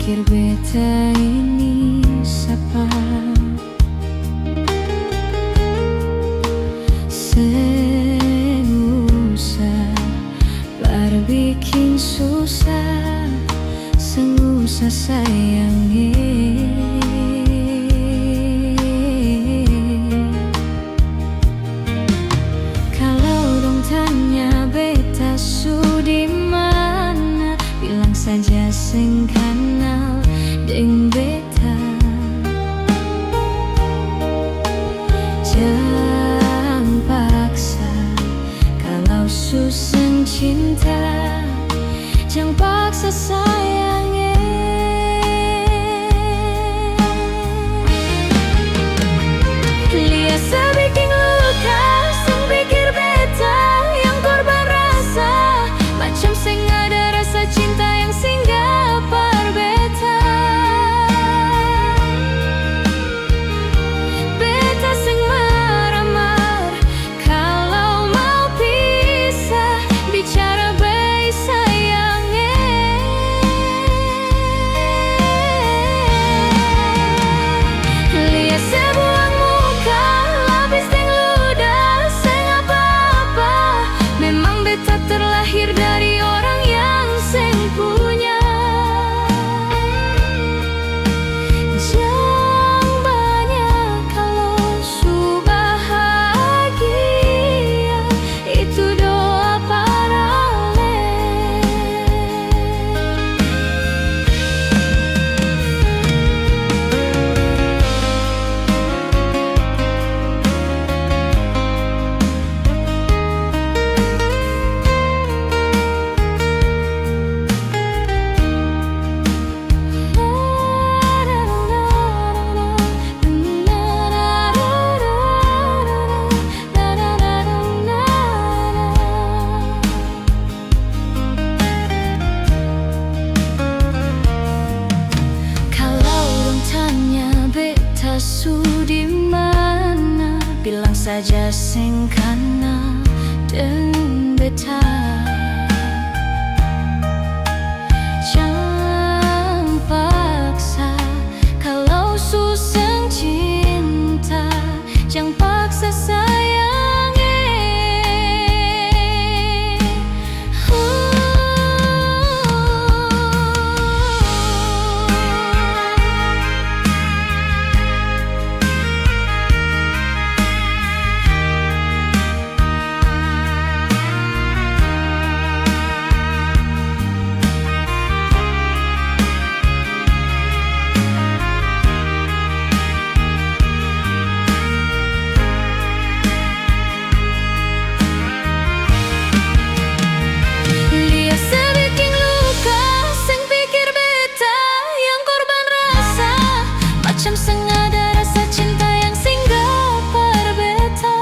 pikir beta ini siapa? Sengusah berbikin susah, sengusah sayangi. Kalau dong tanya beta su di mana, bilang saja sing kenal deng beta. Jangan paksa kalau susah cinta, jangan paksa sayangnya. Lihat sebikin luka, sing pikir beta yang korban rasa, macam sing ada rasa cinta yang singgah par beta. Beta sing marah-marah kalau mau pisah, bicara baik sayangnya. Lihat sebuah muka, lapis deng ludah, seng apa-apa. Memang beta terlahir dari orang yang seng punya. Jangan banyak kalau su bahagia, itu doa parale. Kalau dong tanya beta su di mana, bilang saja sing kenal deng beta. Jangan paksa kalau susah cinta, jangan paksa sayangnya. Lihat sebikin luka, sing pikir beta yang korban rasa, macam seng ada rasa cinta yang singgah par beta.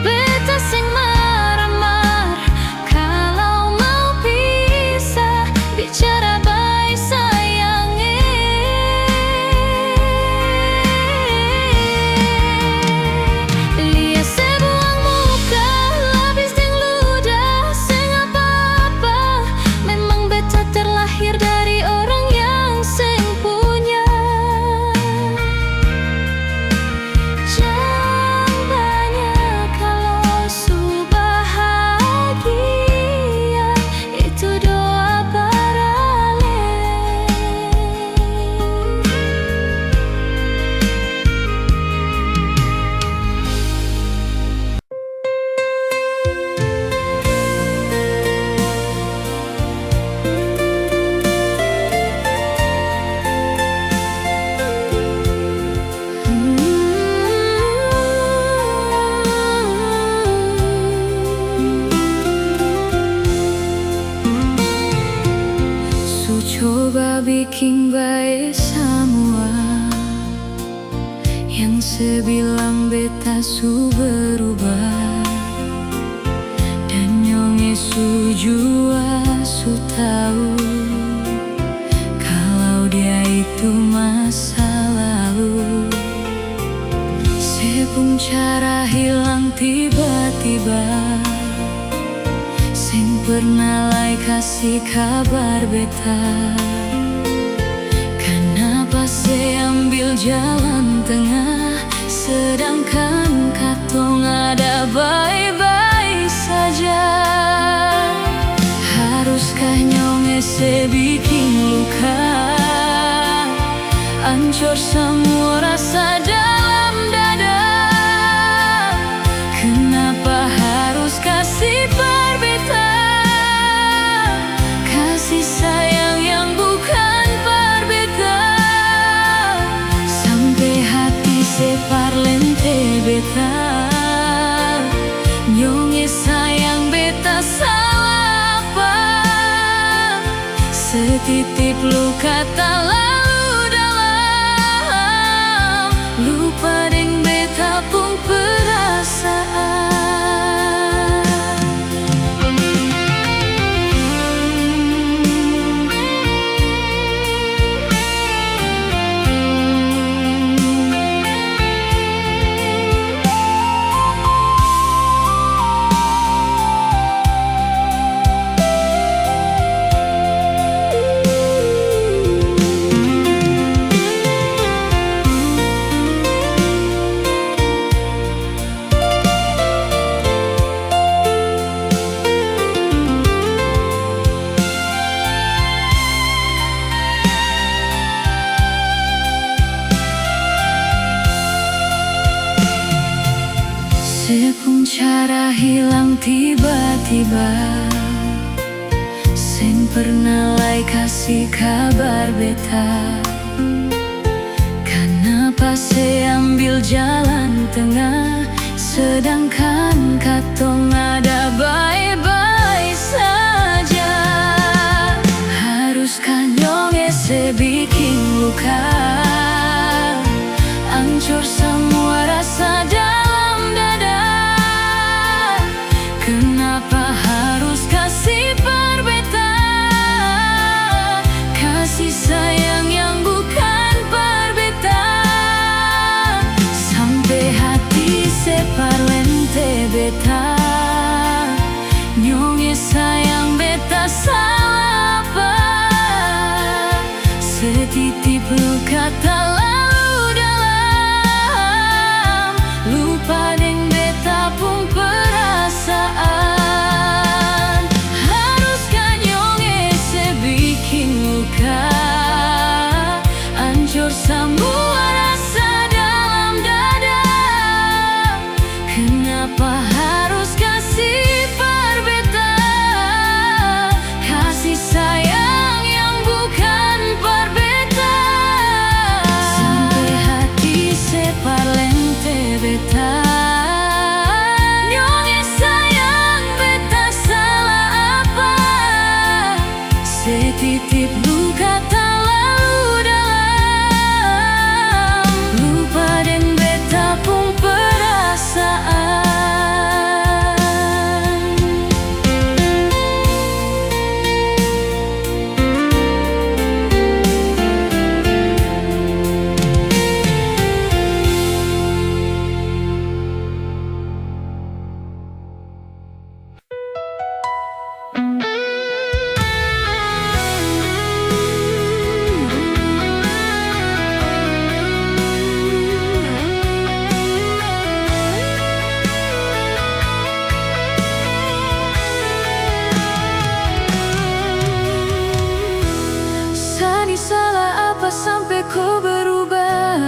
Beta sing marah-marah kalau mau pisah, bicara baik sayangnya. Lihat sebuah muka, lapis deng ludah, seng apa-apa. Memang beta terlahir dari orang yang seng punya. Jangan banyak kalau su bahagia, itu doa parale. Su coba bikin baik semua, yang sebilang beta su berubah, dan nyonge su jua su tahu kalau dia itu masa lalu. Sepung cara hilang tiba-tiba, sing pernah lai kasih kabar beta. Kenapa saya ambil jalan tengah, sedangkan katong ada baik-baik saja. Haruskah nyong ese bikin luka, hancur semua rasa dalam dada? Kenapa harus kasih perbeta, kasih sayang yang bukan perbeta? Sampai hati separ lente beta, nyonge sayang beta salah apa? Setitip luka tak lalu dalam, lupa deng beta pun perasaan. Sepung cara hilang tiba-tiba, seng pernah lai kasih kabar beta. Kenapa saya ambil jalan tengah, sedangkan katong ada baik-baik saja? Haruskah nyong ese bikin luka, hancur semua rasa dalam dada? Kenapa harus kasih perbeta, kasih sayang yang bukan perbeta? Sampai hati separ lente beta, nyonge sayang beta salah apa? Setitip luka tak lalu dalam, lupa deng beta pun perasaan. Haruskah nyong ese bikin luka, hancur semua rasa dalam dada? Kenapa harus kasih perbeta, kasih sayang yang bukan perbeta? Sampai hati separ lente beta, nyonge sayang beta salah apa? Setitip luka tak lalu dalam, lupa deng beta pun perasaan. Sani salah apa sampai kau berubah,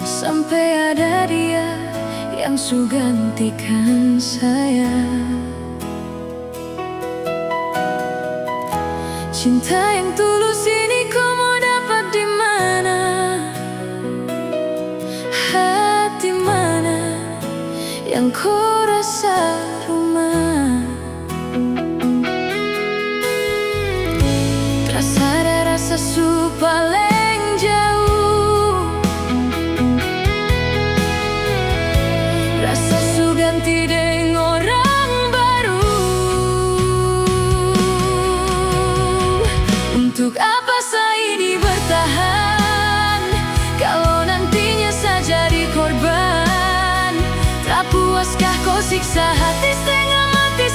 sampai ada dia yang su gantikan saya? Cinta yang tulus ini kau mau dapat di mana? Hati mana yang kau rasa rumah? Rasa su paling jauh, rasa su ganti deng orang baru. Untuk apa saya ini bertahan, kalau nantinya saya jadi korban? Tak puaskah kau siksa hati setengah mati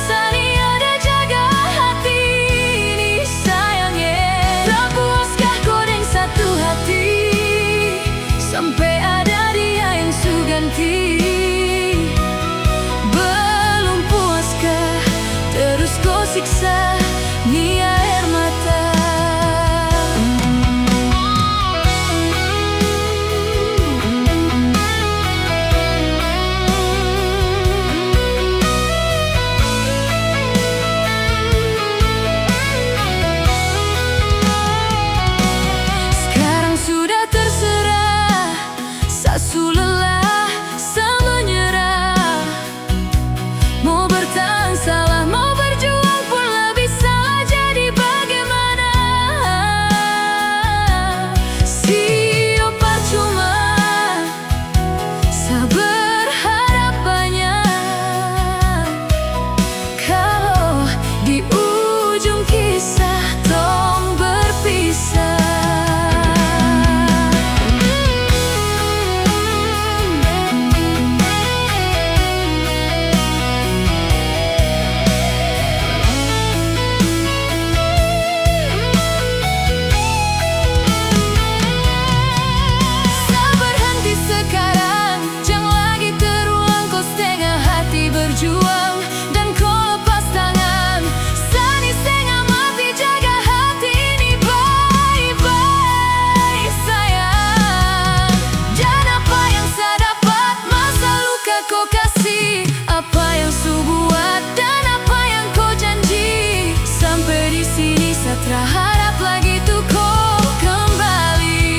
kau kasih, apa yang su buat dan apa yang kau janji. Sampai di sini saya terharap lagi tuh kau kembali.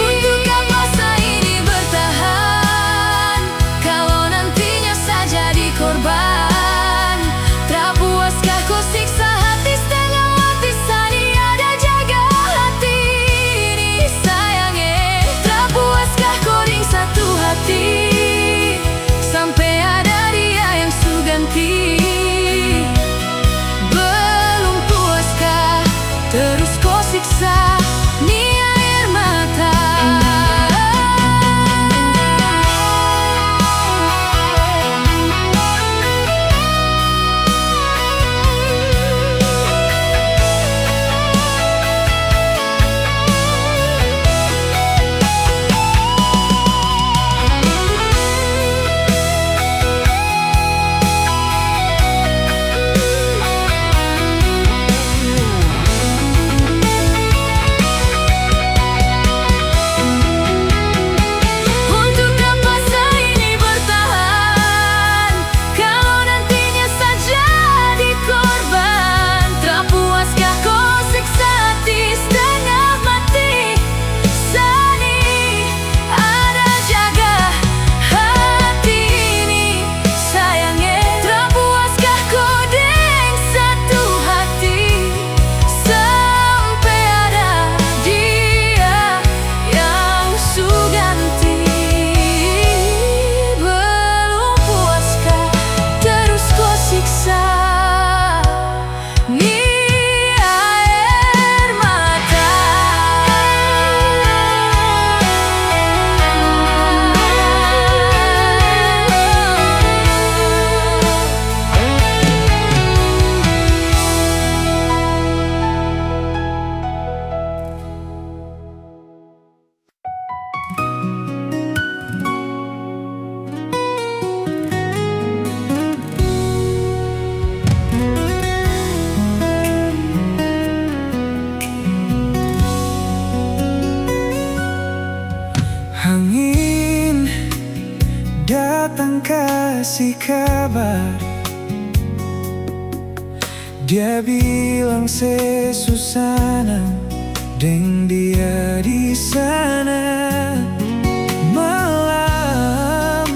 Untuk apa saya ini bertahan kalau nantinya saya jadi korban? Tak puaskah kau siksa hati setengah mati, saya ada jaga hati ini sayangnya. Tak puaskah kau ring satu hati sampai ada dia yang su ganti? Belum puaskah terus kau siksa ni air mata? Angin datang kasih kabar, dia bilang sesusana deng dia di sana. Malam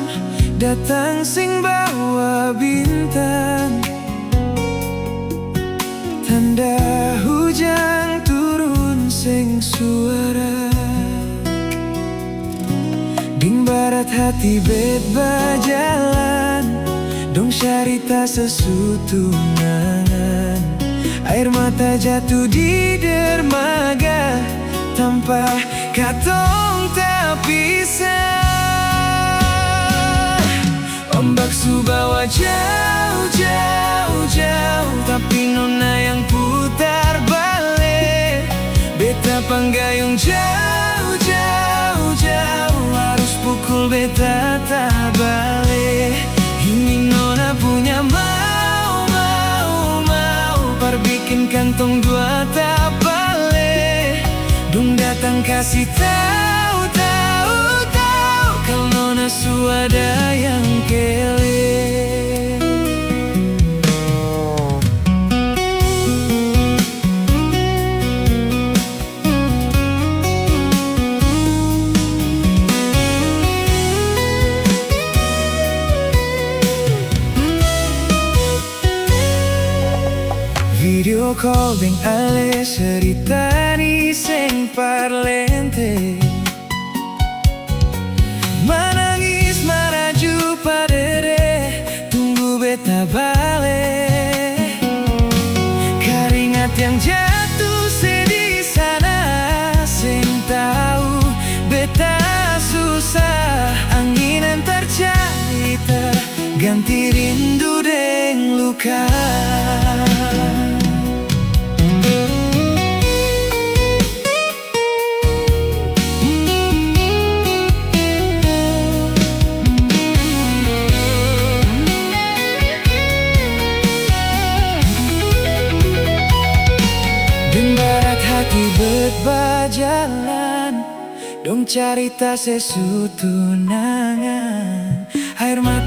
datang sing bawa bintang, tanda hujan turun sing suara. Ding barat hati bet bajalan, dong syarita sesutungan. Air mata jatuh di dermaga, tanpa katong tak pisah. Ombak su bawa jauh, jauh, jauh, tapi nona yang putar balik. Beta panggayung jauh, jauh, jauh, harus pukul beta tak balik. Ini nona punya mau, mau, mau, par bikin kantong dua tak balik. Dong datang kasih tahu, tahu, tahu, kalau nona su ada yang kele. Video call deng ale cerita ni seng parlente, manangis maraju padere, tunggu beta balik. Keringat yang jatuh sedih sana, seng tahu beta susah. Angin antar cerita, ganti rindu deng luka. Bet bajalan, dong carita sesutunangan.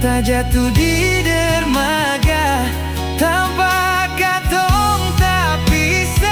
beta jatuh di dermaga, tanpa katong tak pisah.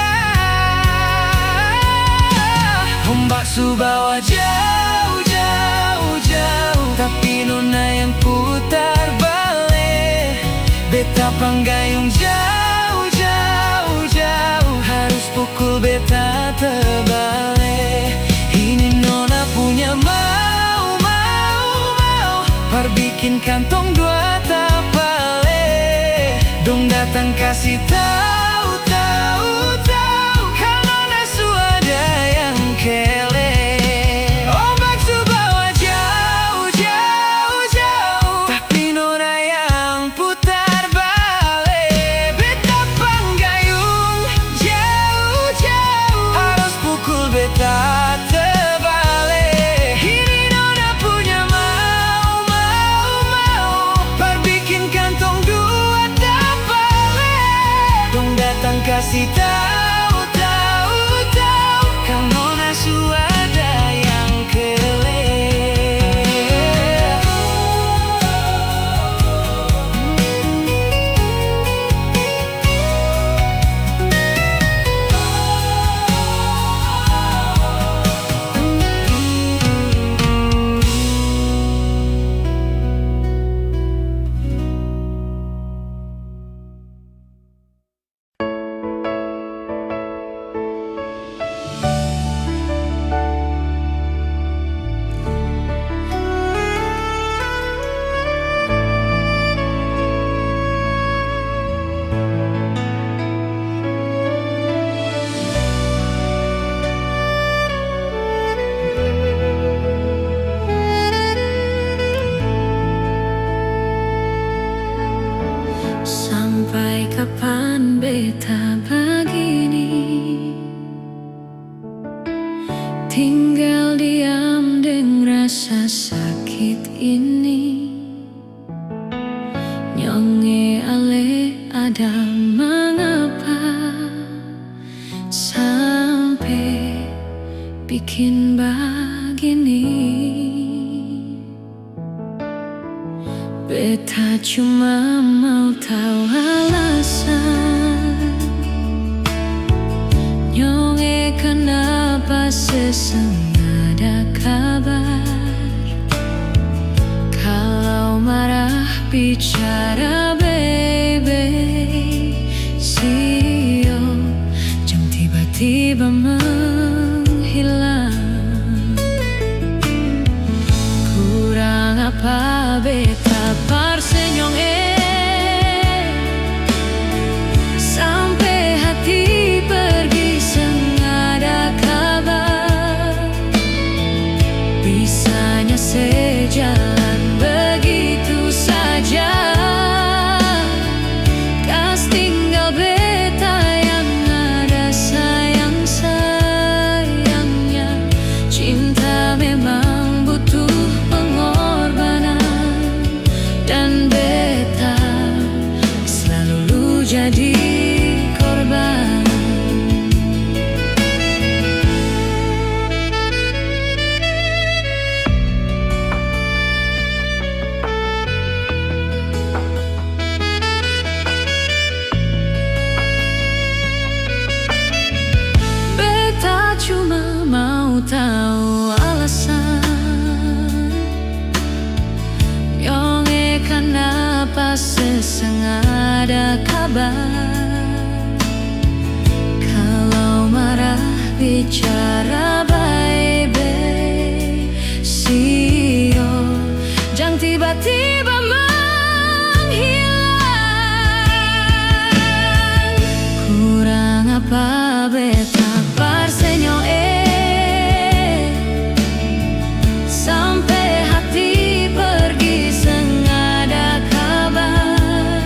Ombak subawa jauh, jauh, jauh, tapi nona yang putar balik. Beta panggayung jauh, jauh, jauh, harus pukul beta terbalik. Ini nona punya mau, mau, mau, par bikin kantong dua tapale. Dong datang kasih tahu, tahu, tahu, kalau nasu ada yang kele. Ombak subawa jauh, jauh, jauh, tapi nona yang putar balik. Beta panggayung jauh, jauh, harus pukul beta terbalik. Ini nona punya mau, mau, mau, par bikin kantong dua tapale. Dong datang kasih tahu, tahu, tahu, kalau nona suada yang kele. Sampai kapan beta begini, tinggal diam dengan rasa sakit ini. Nyonge ale ada mengapa sampai bikin begini. Beta cuma mau tahu alasan, nyonge kenapa seseng ada kabar. Kalau marah bicara baby, sio jam tiba-tiba menghilang. Kurang apa beta par senyong sampai hati pergi sengada kabar. Bisanya sejalan begitu saja, kas tinggal beta yang ada sayang-sayangnya. Cinta memang butuh pengorbanan, dan beta selalu jadi korban. Beta cuma mau tahu alasan, nyonge kenapa seseng ada kabar. Kalau marah bicara baby, sio jangan tiba-tiba menghilang. Kurang apa beta par senyong sampai hati pergi sengada kabar.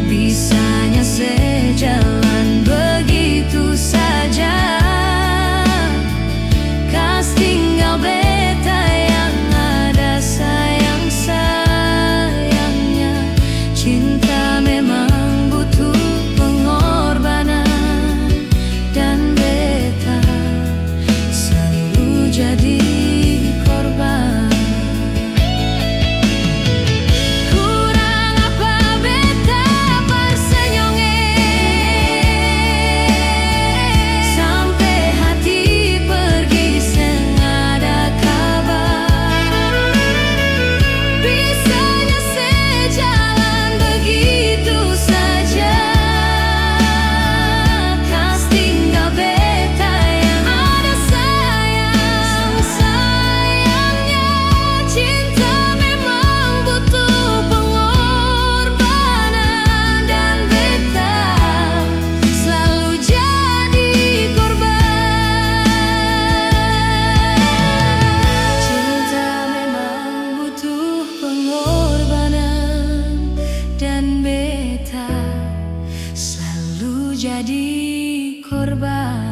Bisanya sejalan begitu saja, kas tinggal beta yang ada sayang-sayangnya. Cinta memang butuh pengorbanan, jadi korban.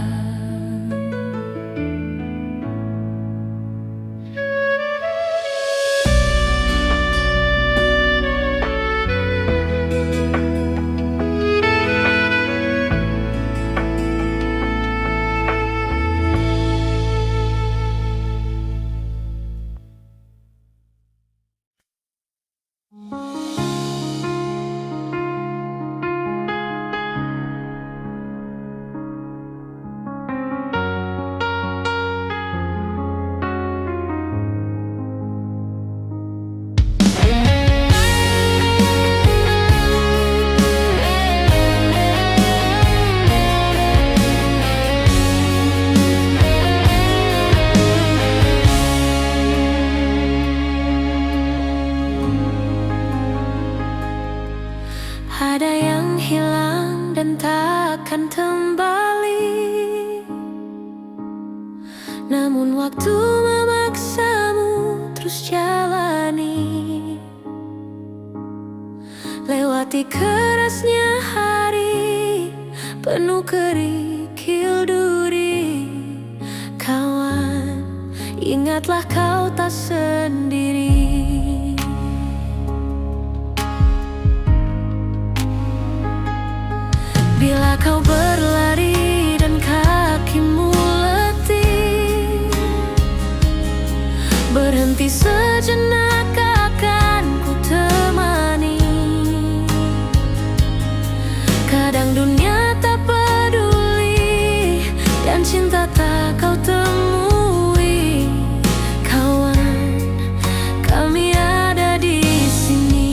Ada yang hilang dan takkan kembali, namun waktu memaksamu terus jalani. Lewati kerasnya hari penuh kerikil duri. Kawan, ingatlah kau tak sendiri. Bila kau berlari dan kakimu letih, berhenti sejenak akan ku temani. Kadang dunia tak peduli dan cinta tak kau temui. Kawan, kami ada di sini.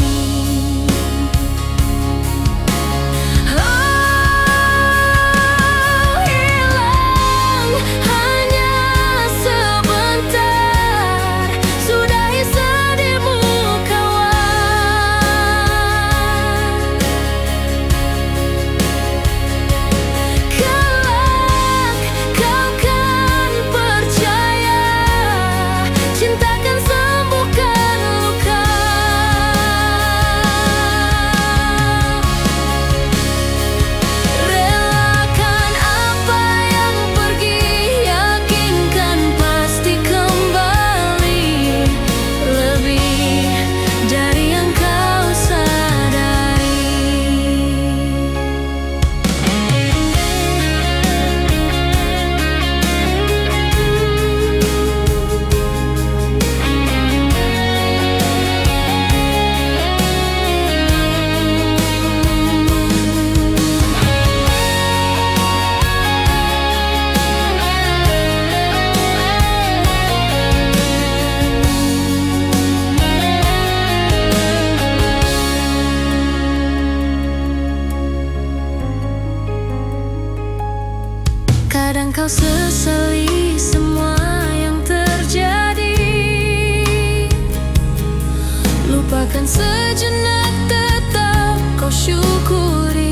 Kadang kau sesali semua yang terjadi, lupakan sejenak, tetap kau syukuri.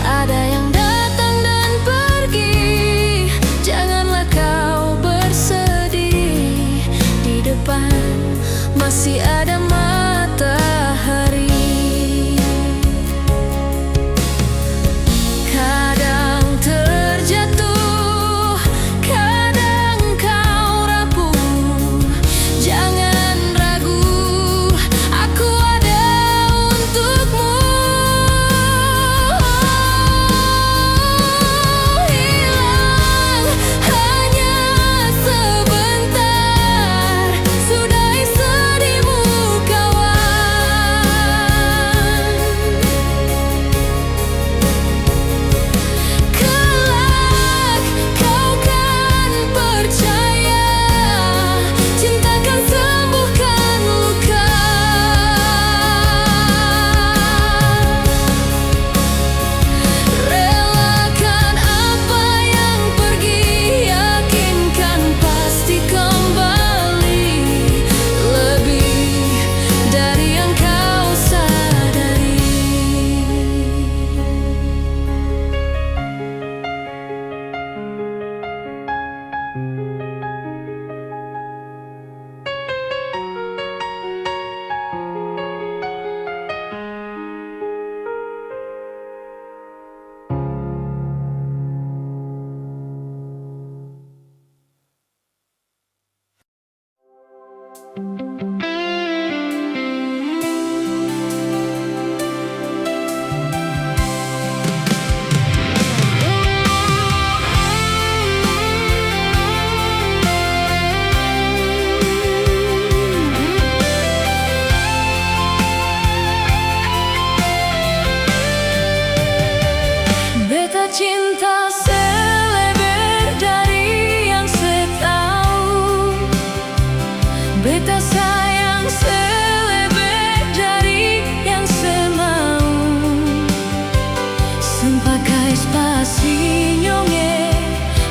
Ada yang datang dan pergi, janganlah kau bersedih. Di depan masih ada matahari. Sudah sedihmu Beta cinta seleber dari yang setahu, beta sayang seleber dari yang semau. Sempakai spasi nyonge,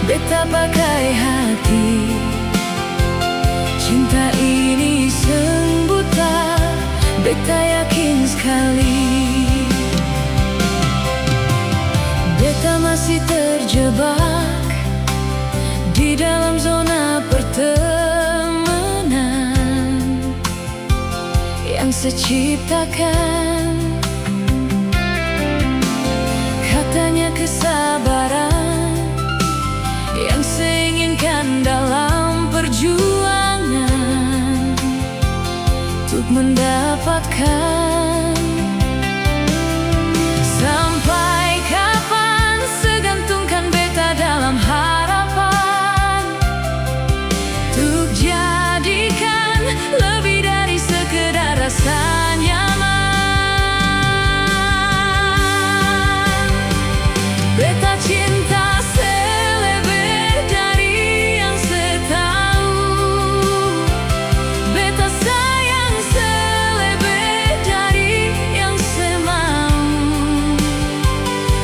beta pakai hati. Cinta ini sembuta, beta yakin sekali. Beta masih terjebak di dalam zona pertemanan yang seciptakan. Katanya kesabaran yang seinginkan dalam perjuangan untuk mendapatkan. Sampai kapan segantungkan beta dalam harapan untuk jadikan lebih dari sekedar rasa nyaman. Beta cinta seleber dari yang setahu, beta sayang seleber dari yang semau.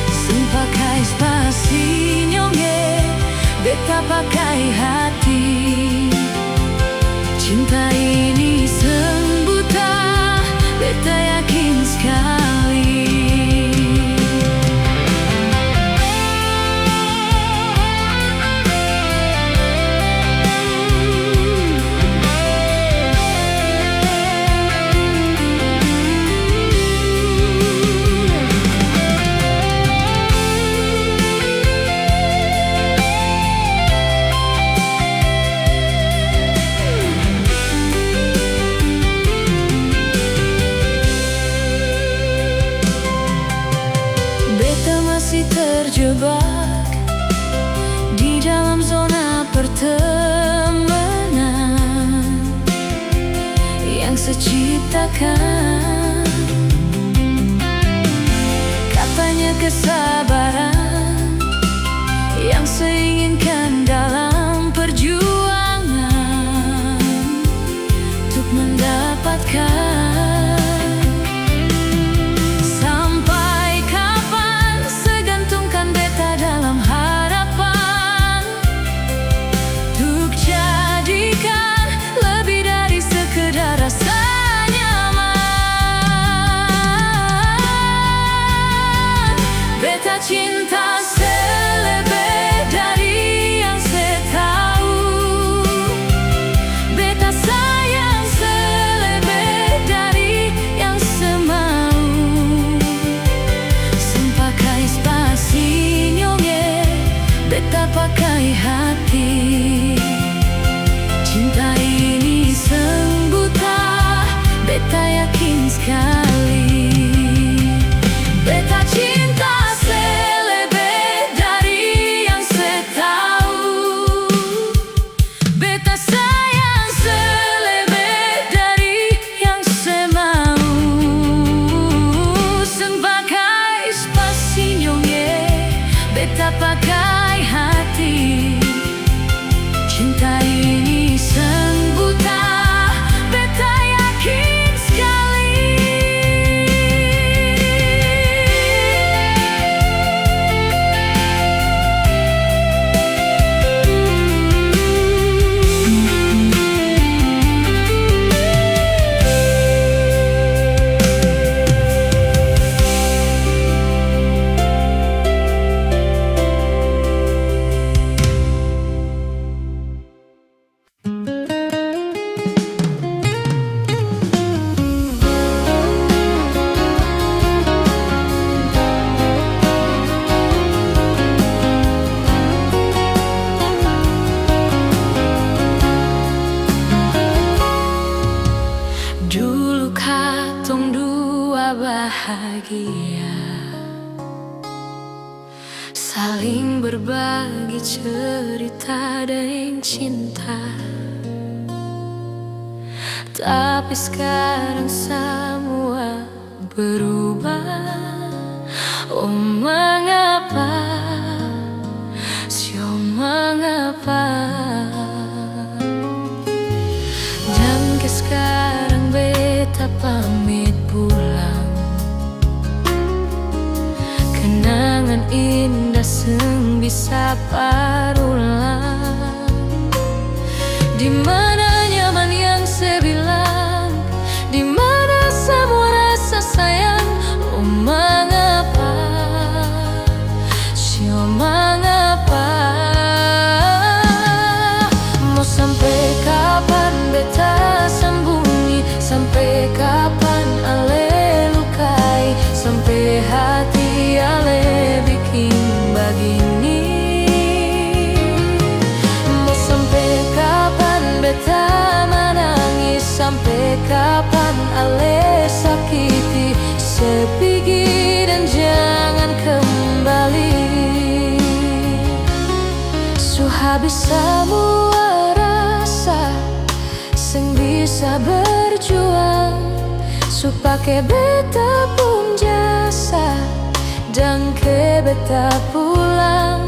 Sempakai spasi nyonge, beta pakai hati. Cinta ini sembuta, beta yakin sekali. Beta masih terjebak di dalam zona pertemanan yang seciptakan. Katanya kesabaran yang seinginkan dalam perjuangan untuk mendapatkan. Beta bahagia, saling berbagi cerita dan cinta. Tapi sekarang semua berubah. Oh mengapa, Sio mengapa? Dan ke sekarang beta pamit pulang. Kenangan indah seng bisa parulang. Di mana nyaman yang saya bilang, di mana semua rasa sayang. Oh mengapa, Sio mengapa? Mau sampai kapan beta sembunyi, sampai kapan ale lukai, sampai hati ale bikin begini. Mau sampai kapan beta menangis, sampai kapan ale sakiti, sepigi dan jangan kembali. Su habis semua rasa, seng bisa berjuang. Su pake beta pun jasa, dan ke beta pulang.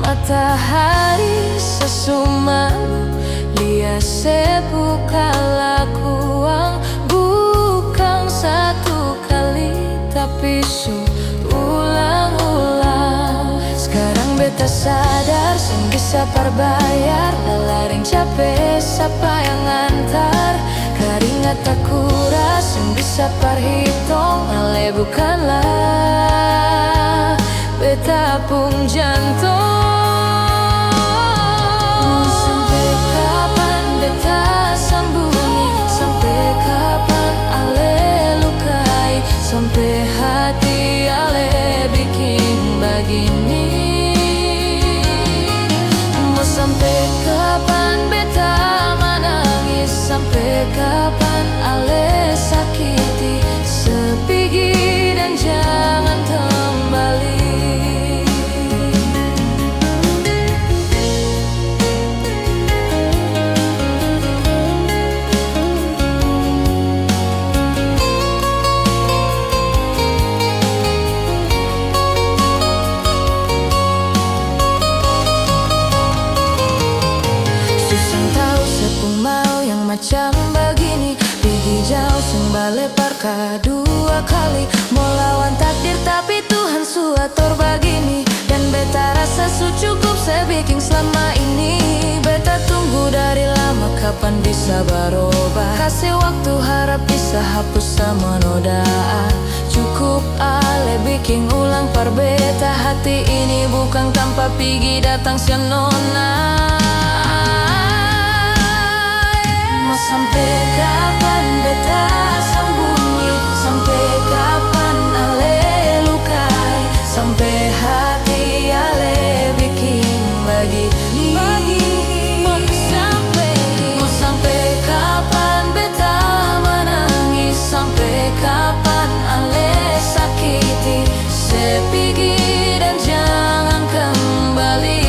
Matahari sesumalu, lia sebuka lakuang. Bukan satu kali, tapi su ulang-ulang. Sekarang beta sadar, seng bisa perbayar. Lalaring capek, siapa yang antar? Keringat tak kuras, seng bisa perhitung. Ale bukanlah beta pun jantung. Sampai kapan beta sembunyi, sampai kapan ale lukai, sampai hati ale bikin begini. Mau sampai kapan beta menangis, sampai kapan ale sakiti, sepigi dan jangan kembali. Susah tahu sepung mau yang macam begini, pergi jauh seng balik parka dua kali. Mau lawan takdir tapi Tuhan su atur begini. Dan beta rasa su cukup saya bikin selama ini. Beta tunggu dari lama, kapan bisa berubah. Kasih waktu, harap bisa hapus semua noda. Cukup ale bikin ulang perbeta. Hati ini bukan tanpa pergi datang si nona. Mau sampai kapan beta sembunyi, sampai kapan ale lukai, sampai hati ale bikin begini. Mau sampai kapan beta menangis, sampai kapan ale sakiti, sepigi dan jangan kembali.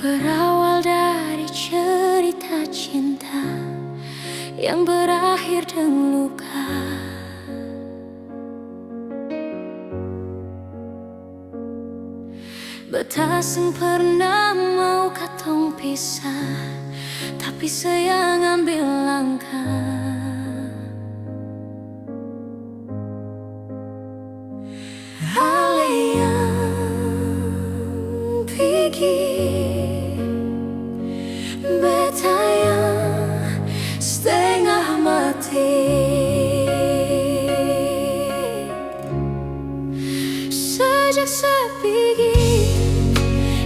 Berawal dari cerita cinta yang berakhir dengan luka. Beta seng pernah mau katong pisah, tapi saya ngambil langkah. Aliang pergi, beta pigi,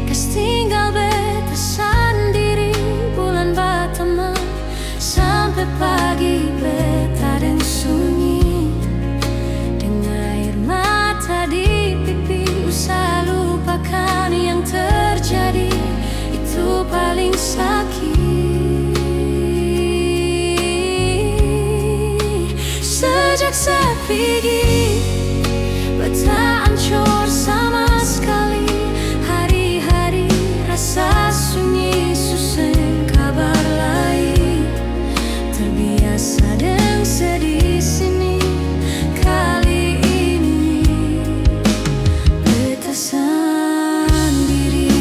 kas tinggal beta sendiri. Bulan batamang sampai pagi, beta dan sunyi. Dengan air mata di pipi, usah lupakan yang terjadi. Itu paling sakit. Sejak saya pergi, beta hancur sama sekali. Hari-hari rasa sunyi, susah kabar lain. Terbiasa dengan sedih sini. Kali ini beta sendiri.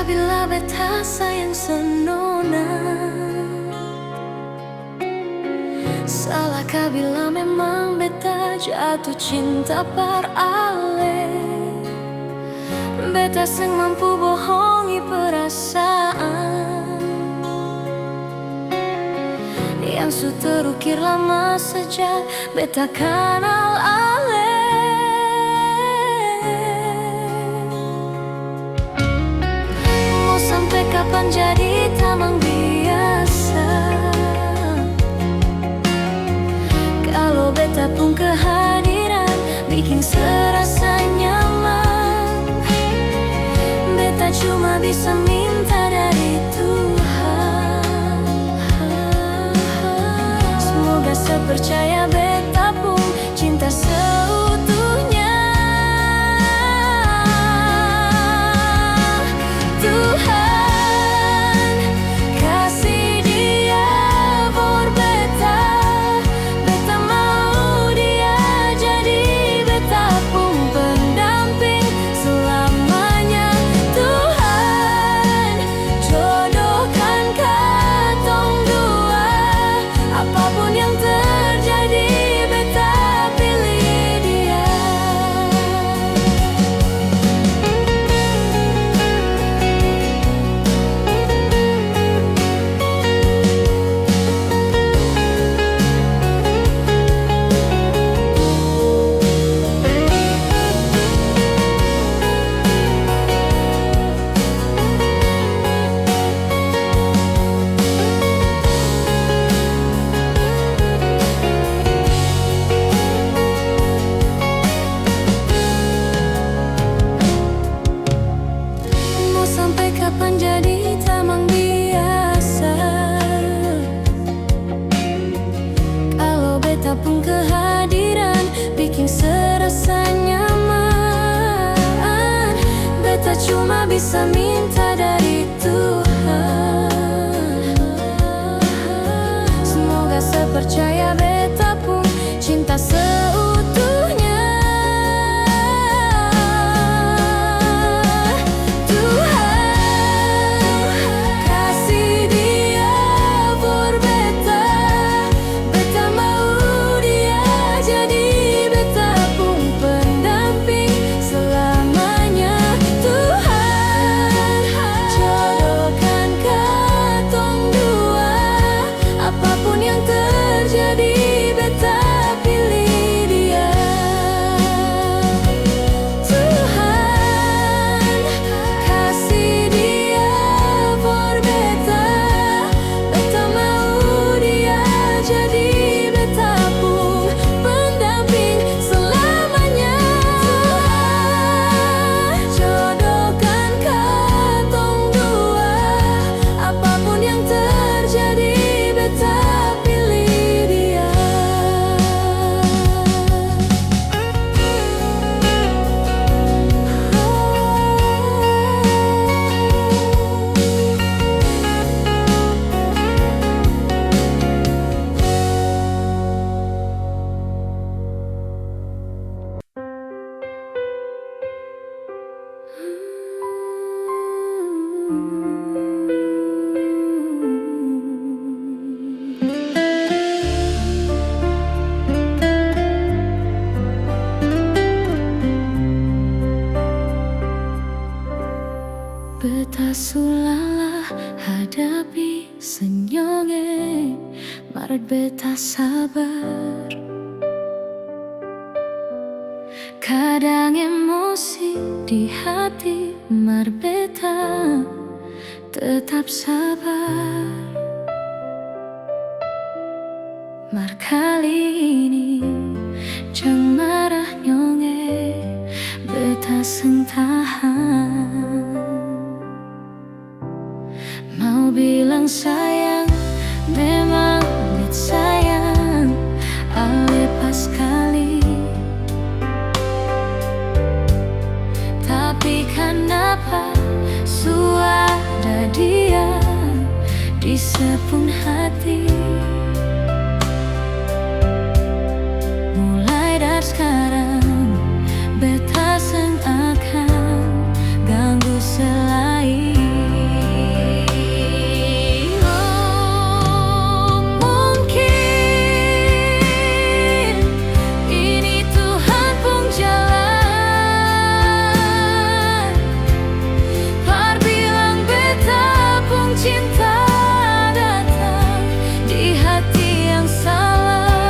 Bila beta sayang senona, salahkah bila memang beta jatuh cinta par ale. Beta seng mampu bohongi perasaan yang su terukir lama sejak beta kenal ale. Sampai kapan jadi tamang biasa? Kalau beta pun kehadiran bikin serasa nyaman. Beta cuma bisa minta dari Tuhan. Semoga sepercaya beta pun cinta seutuhnya. Tuhan kasih dia for beta, beta mau dia jadi beta pun pendamping selamanya. Tuhan jodohkan katong dua, apapun yang terjadi bisa minta dari Tuhan. Semoga sepercaya beta pun cinta seutuhnya. Tuhan kasih dia for beta, beta mau dia jadi beta pun pendamping selamanya. Tuhan jodohkan katong dua, apapun yang terjadi beta pilih dia. Tuhan kasih dia for beta, beta mau dia jadi beta pun pendamping selamanya. Tuhan jodohkan katong dua, apapun yang terjadi beta pilih dia. Beta sulala hadapi senyonge, maret beta sabar. Kadang emosi di hati, mar beta tetap sabar. Mar kali ini jang marah nyonge, beta seng tahan. Mau bilang sayang, memang bet sayang, ale pas kali. Tapi kenapa suara dia di sepun hati. Mulai dari sekarang beta seng akan ganggu selain. Cinta datang di hati yang salah.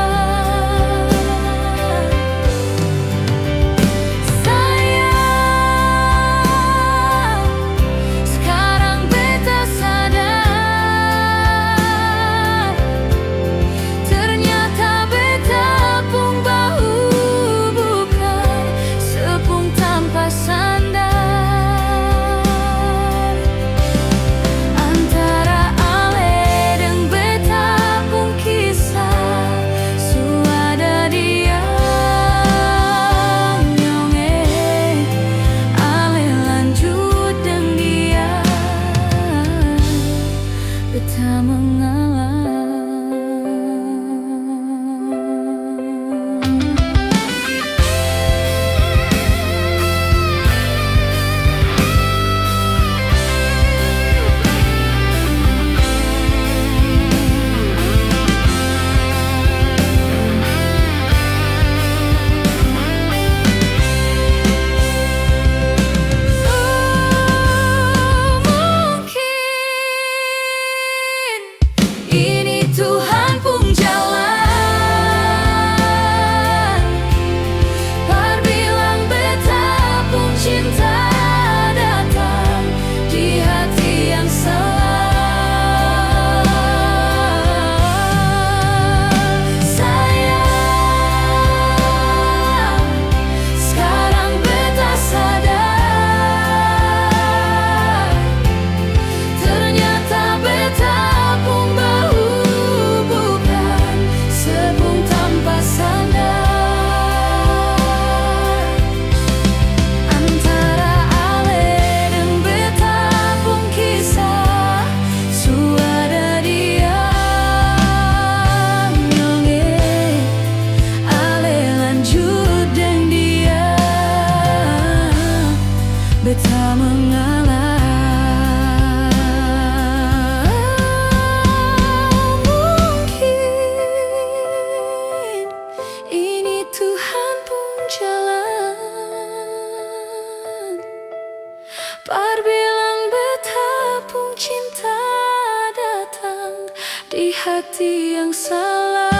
Tuhan pun jalan Parbilang betapung cinta datang di hati yang salah.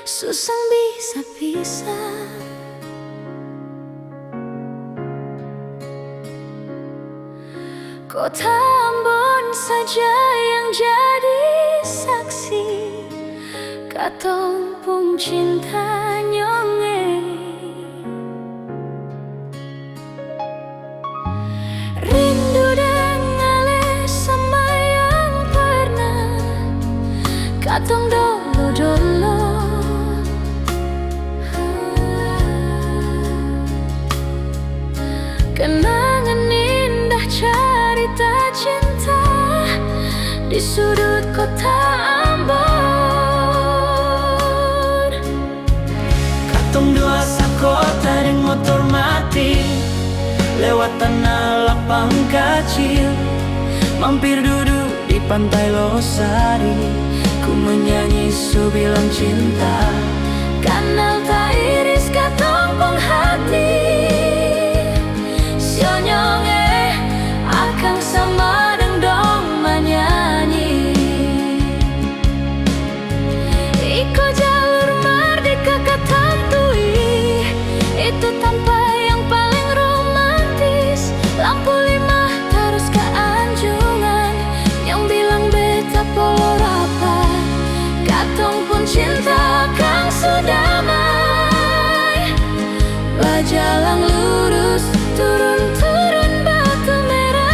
Susah bisa pisah. Kota Ambon saja yang jadi saksi katong pung cinta nyonge. Rindu dan ngale sama yang pernah katong dolo-dolo. Kenangan indah cerita cinta di sudut kota Ambon. Katong dua sakota dan motor mati lewat tanah lapang kecil, mampir duduk di pantai Losari. Ku menyanyi subilang cinta, kanal tak iris katong pung hati. Sionyonge akang sama dong menyanyi. Iko jalur merdeka katantui, itu tanpa yang paling romantis. Lampu 5 terus ke Anjungan, yang bilang beta polo rapat. Katong pun cinta kang sudamai, bajalang lurus turun-turun batu merah.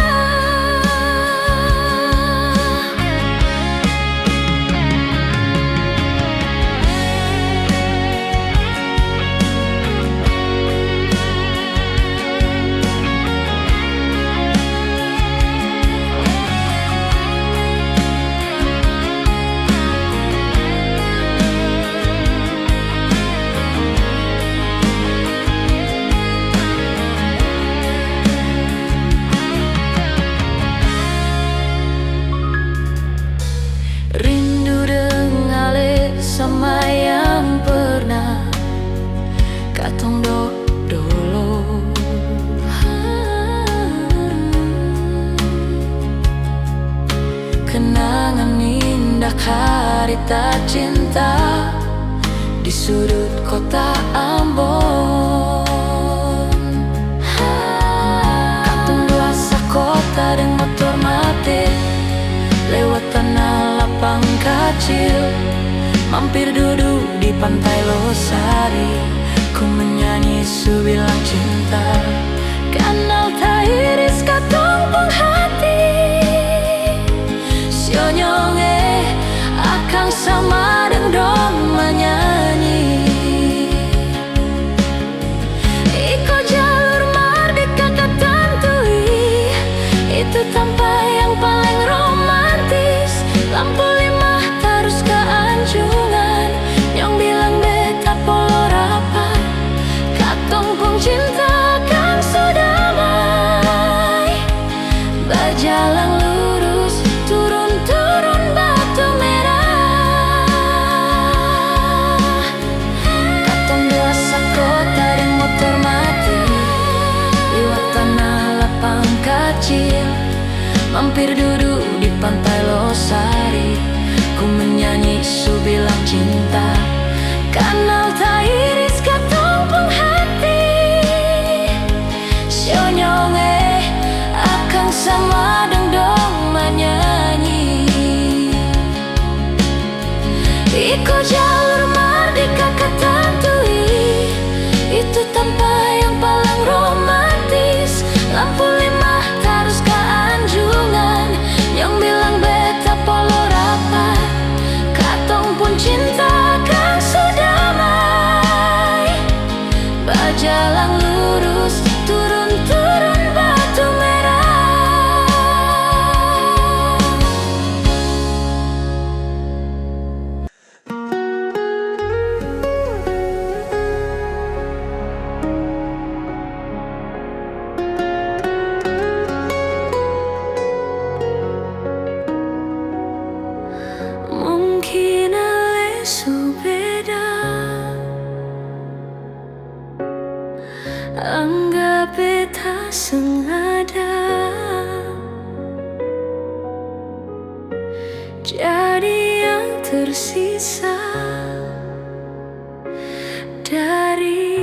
Sama yang pernah katong dolo. Kenangan indah harita cinta di sudut kota Ambon. Katong dua sakota dan motor mati lewat tanah lapang kecil, mampir duduk di pantai Losari. Ku menyanyi subilang cinta, kanal tak iris katong pung hati. Sionyonge akang sama dong menyanyi. Iko jalur merdeka katantui, itu tanpa yang paling romantis. Lampu 5 terus ke Anjungan, yang bilang beta polo rapat. Katong pung cinta kang sudamai, kecil, mampir duduk di pantai Losari. Ku menyanyi su bilang cinta, kanal tairis katong penghati. Sionyonge akan sama dong menyanyi. Iko jalur merdeka katantui, itu tanpa yang paling romantis. Lampu 5 terus ke Anjungan, yang bilang beta polo rapat. Katong pun cinta kan sudamai, bajalang lurus turun-turun Batu Merah. Mungkin lesu beda, anggap beta sengaja. Jadi yang tersisa dari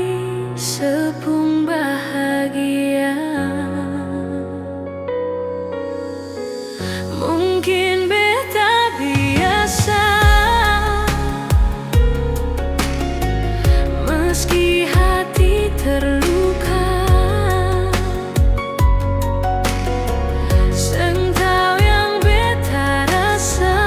sepung bahagia. Mungkin beta biasa, meski hati terluka. Seng tahu yang beta rasa,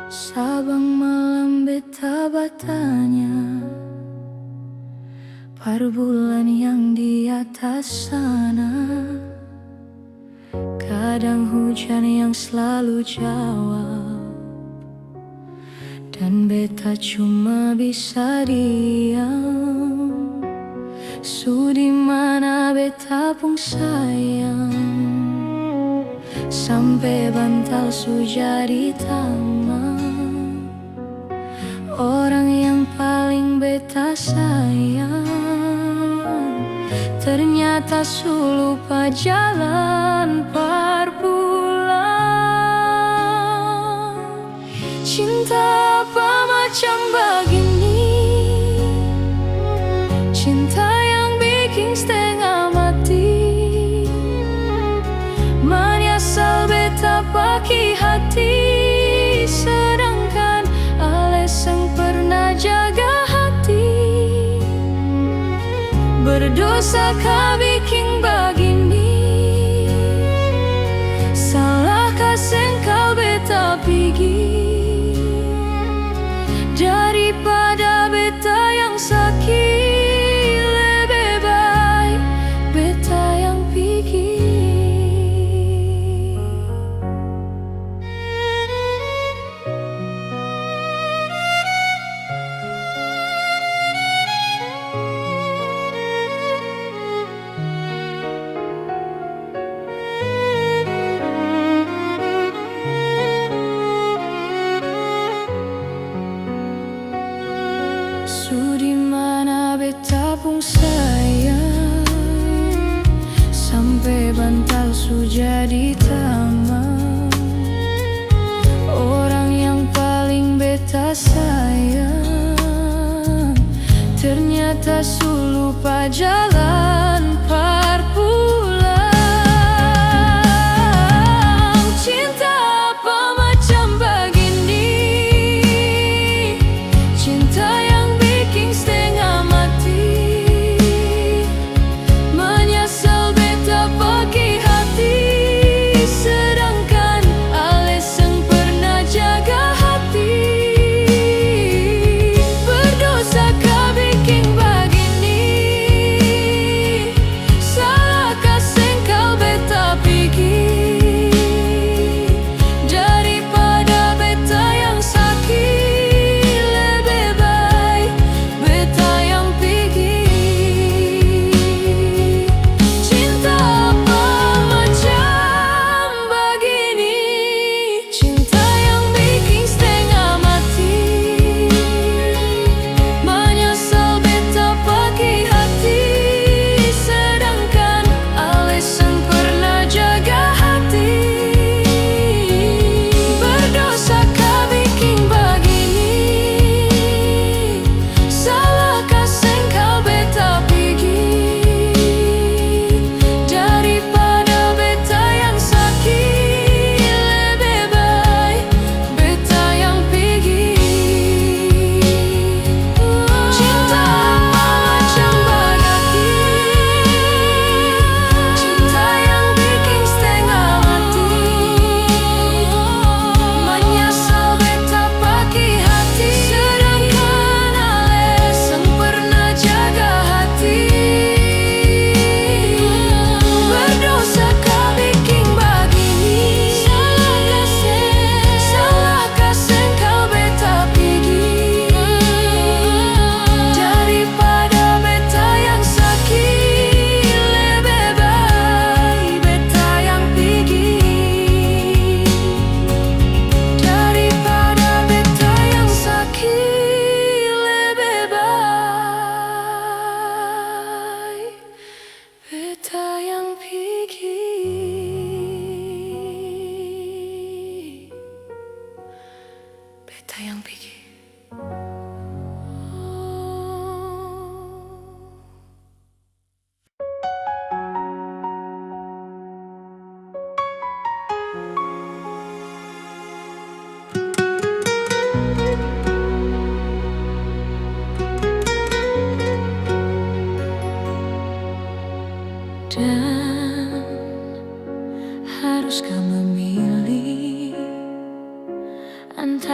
Sabang malam beta bertanya, per bulan yang di atas sana, kadang hujan yang selalu jawab, dan beta cuma bisa diam. Di mana beta pun sayang, sampai bantal su jadi taman. Orang yang paling beta sayang, ternyata su lupa jalan perpulang. Cinta apa macam begini? Cinta yang bikin setengah mati, menyesal beta pakai hati, sedangkan alasan pernah jaga hati. Berdosa kah bikin begini? Salahkah sengkal beta pergi? Daripada beta yang sakit, lebih baik beta yang pergi. Di mana beta pun sayang, sampai bantal su jadi taman. Orang yang paling beta sayang, ternyata su lupa jalan perpulang. Cinta apa macam begini? Cinta yang bikin setengah mati, menyesal beta pakai hati, sedangkan alasan pernah jaga hati. Berdosa kah bikin begini?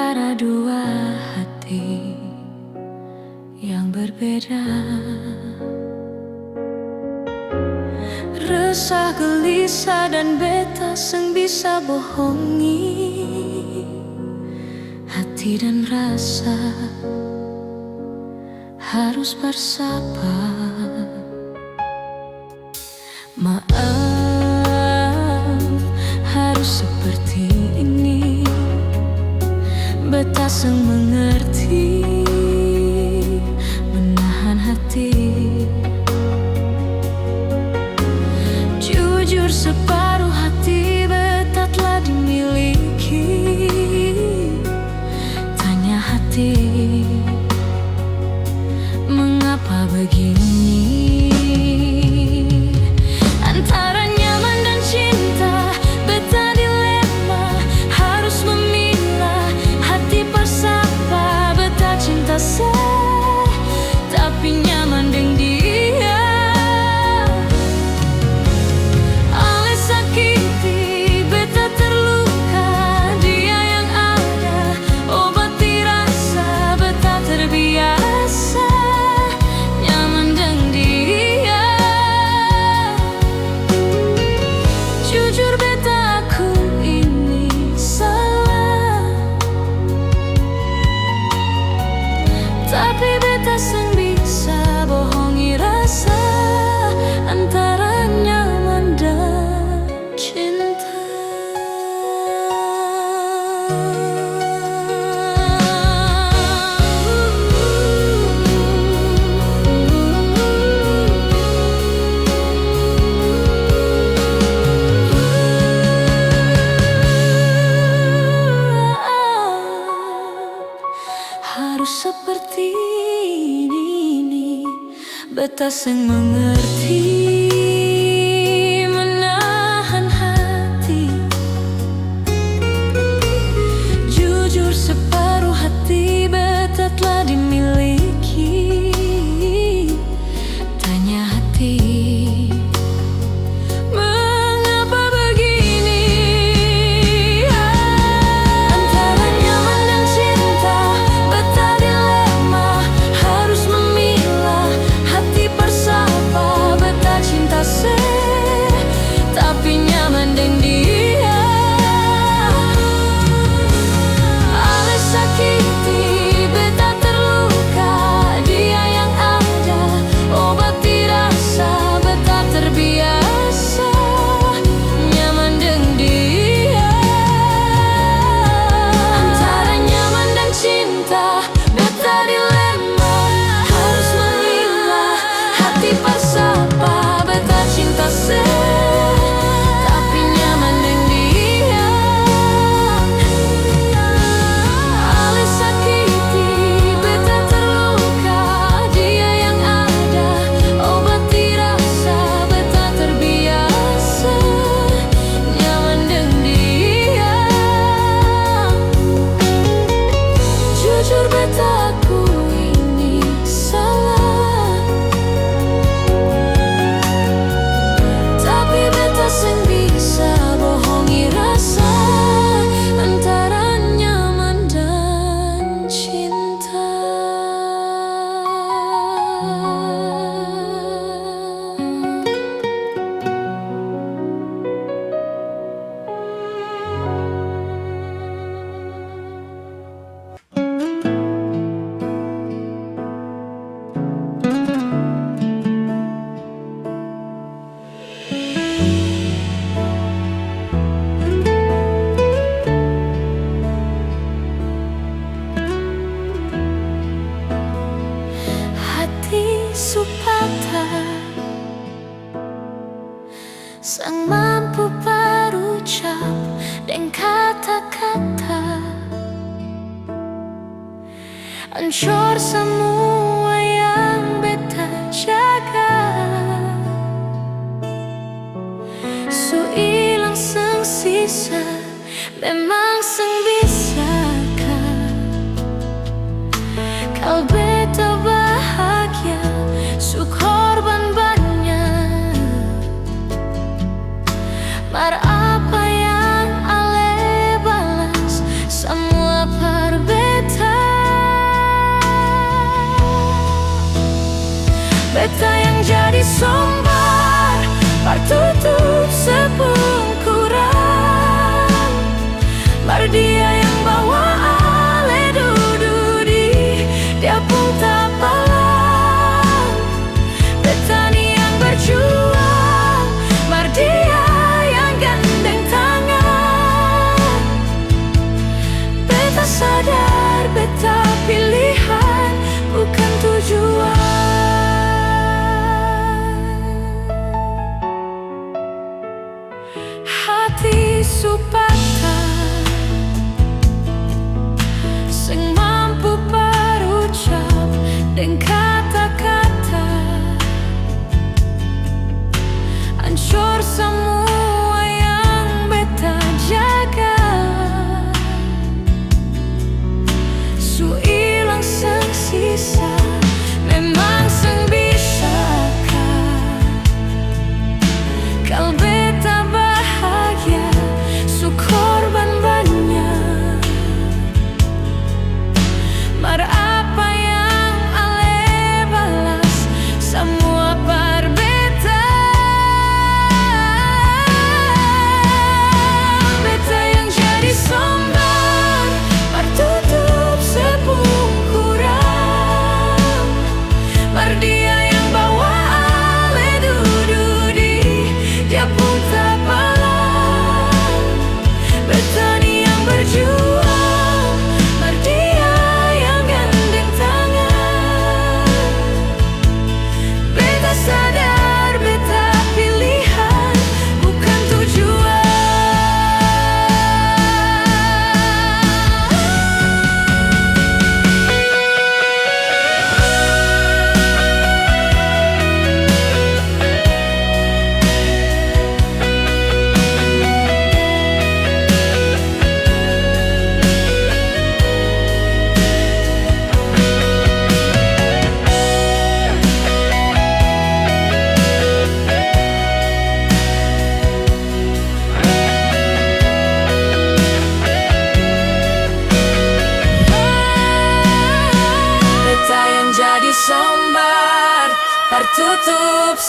antara dua hati yang berbeda. Resah, gelisah, dan beta seng bisa bohongi hati dan rasa, harus bersabar. Maaf, harus seperti ini. Beta seng mengerti menahan hati. Jujur, separuh hati beta telah dimiliki. Tanya hati, mengapa begini? Antara nyaman dan cinta, beta dilema, harus memilah. Hati bersapa, beta cinta tapi nyaman dengan dia. Oleh sakiti, beta terluka, dia yang ada obati rasa. Beta terbiasa nyaman dengan dia. Jujur, beta aku ini salah, tapi beta seng bisa bohongi rasa antara nyaman dan cinta. Harus seperti ini, beta seng mengerti menahan hati. Jujur, separuh hati beta telah dimiliki. Tanya hati, mengapa begini? Antara nyaman dan cinta, beta dilema, harus memilah. Hati bersapa, beta cinta tapi nyaman dengan dia. Oleh sakiti, beta terluka, dia yang ada obati rasa. Beta terbiasa nyaman dengan dia. Antara nyaman dan cinta, beta dilema, harus memilah. Hati bersapa, beta cinta tapi nyaman dengan dia. Oleh sakiti, beta terluka, dia yang ada obati rasa. Beta terbiasa nyaman dengan dia. Jujur, beta aku ini salah, tapi beta seng bisa bohongi rasa antara nyaman dan cinta. Hati supata sang mampu berucap dengan kata-kata, hancur semua yang beta jaga. Su ilang seng sisa, memang seng bisakah kau beta bahagia, su korban banyak. Mar apa yang ale balas, semua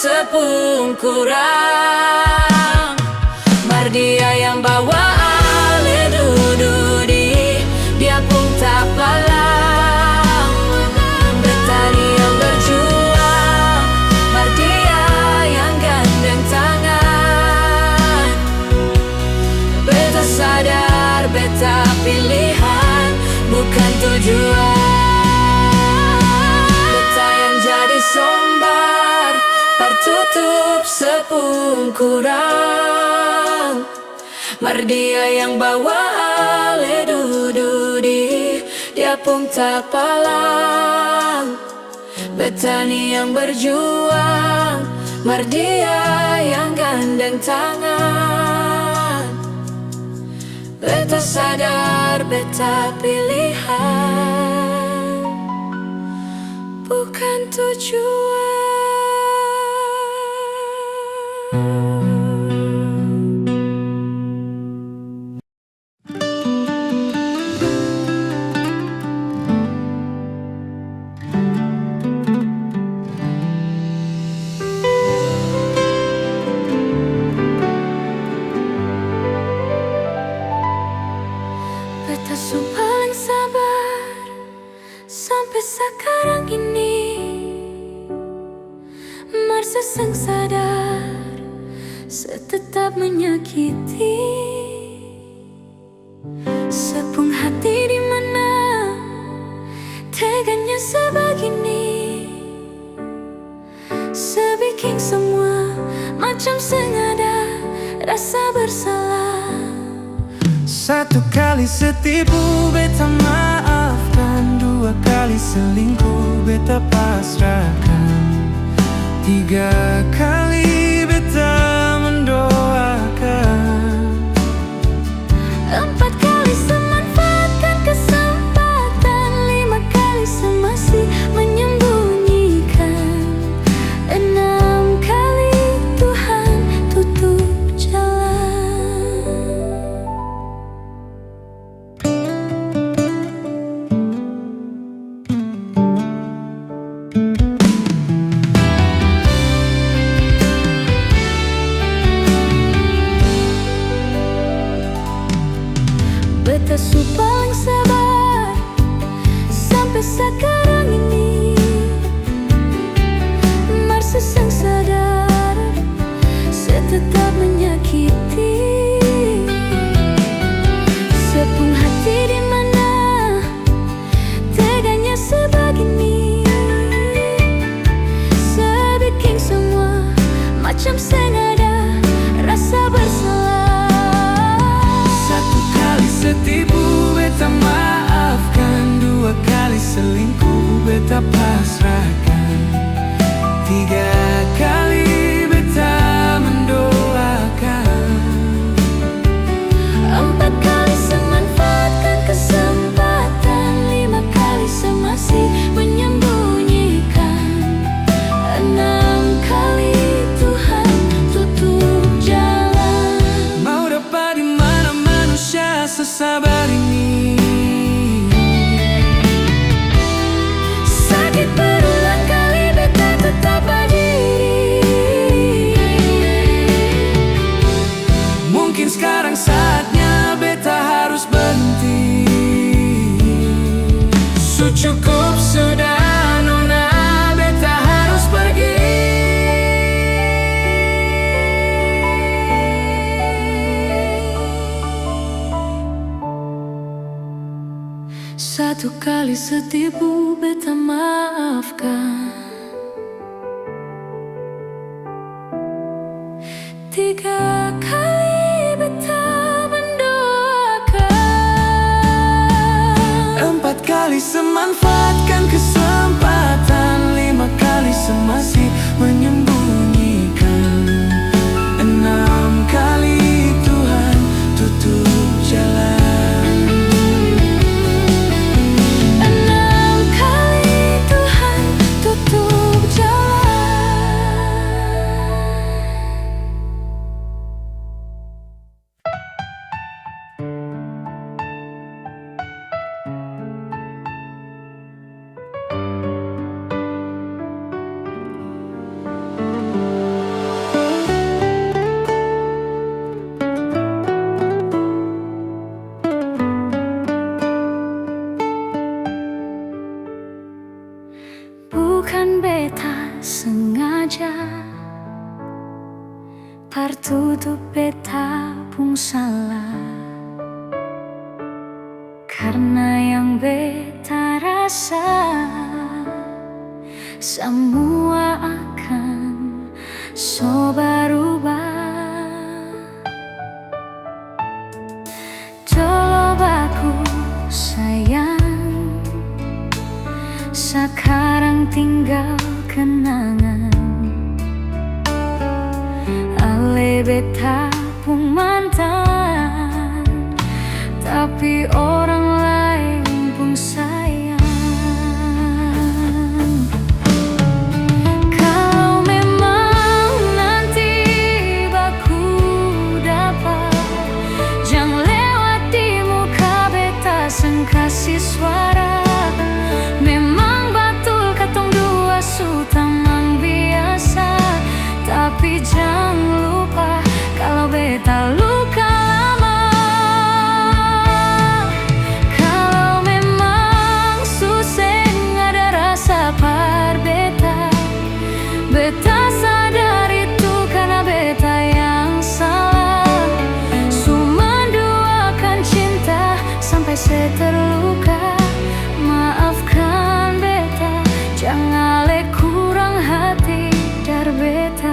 sepungkurang. Mardia yang bawa ale dududi, dia pun tak palang. Betani yang berjuang, Mardia yang gandeng tangan. Beta sadar, beta pilihan, bukan tujuan. Beta yang jadi sombar, tertutup sepungkurang. Mardia yang bawa ale dududi, dia pun tak palang. Betani yang berjuang, Mardia yang gandeng tangan. Beta sadar, beta pilihan, bukan tujuan. Beta su paling sabar sampai sekarang ini. Marsa sang sadar setetap menyakiti. Sepung hati di mana teganya sebegini. Sebikin semua macam sengaja rasa bersalah. Satu kali setipu beta maafkan, dua kali selingkuh beta pasrahkan, tiga kali beta mendoakan, Empat kali semanfaatkan kesempatan, lima kali semasih menyembunyikan, enam kali Tuhan tutup jalan. Beta su paling sabar sampai sekarang ini. Marsa sang sadar setetap menyakiti. Sepung hati di mana teganya sebegini. Sebikin semua macam sengaja rasa bersalah. satu kali setipu beta maafkan, dua kali selingkuh beta pasrahkan, tiga kali beta mendoakan, Empat kali semanfaatkan kesempatan, lima kali semasih menyembunyikan, enam kali Tuhan tutup jalan. mau dapat di mana manusia sesabar ini. Sakit berulang kali beta tetap berdiri. Mungkin sekarang saatnya beta harus berhenti. Cukup sudah nona, beta harus pergi. Satu kali setipu beta maafkan, tiga kali beta mendoakan, Empat kali semanfaatkan kesempatan, lima kali semasih menyembunyikan, enam kali Tuhan tutup jalan, enam kali Tuhan tutup karena yang beta rasa semua akan so berubah. Coba ku sayang, sekarang tinggal kenangan. Ale beta pun mantan, tapi orang lain pun sayang. Kalau memang nanti baku dapat, jangan lewati muka beta seng kasih suara. Memang betul katong dua su tamang biasa, tapi jangan lupa kalau beta luka lama. Kalau memang suseng ada rasa par beta, beta sadar itu karena beta yang salah. Cuma duakan cinta sampai saya terluka. Maafkan beta, jangan le kurang hati dar beta.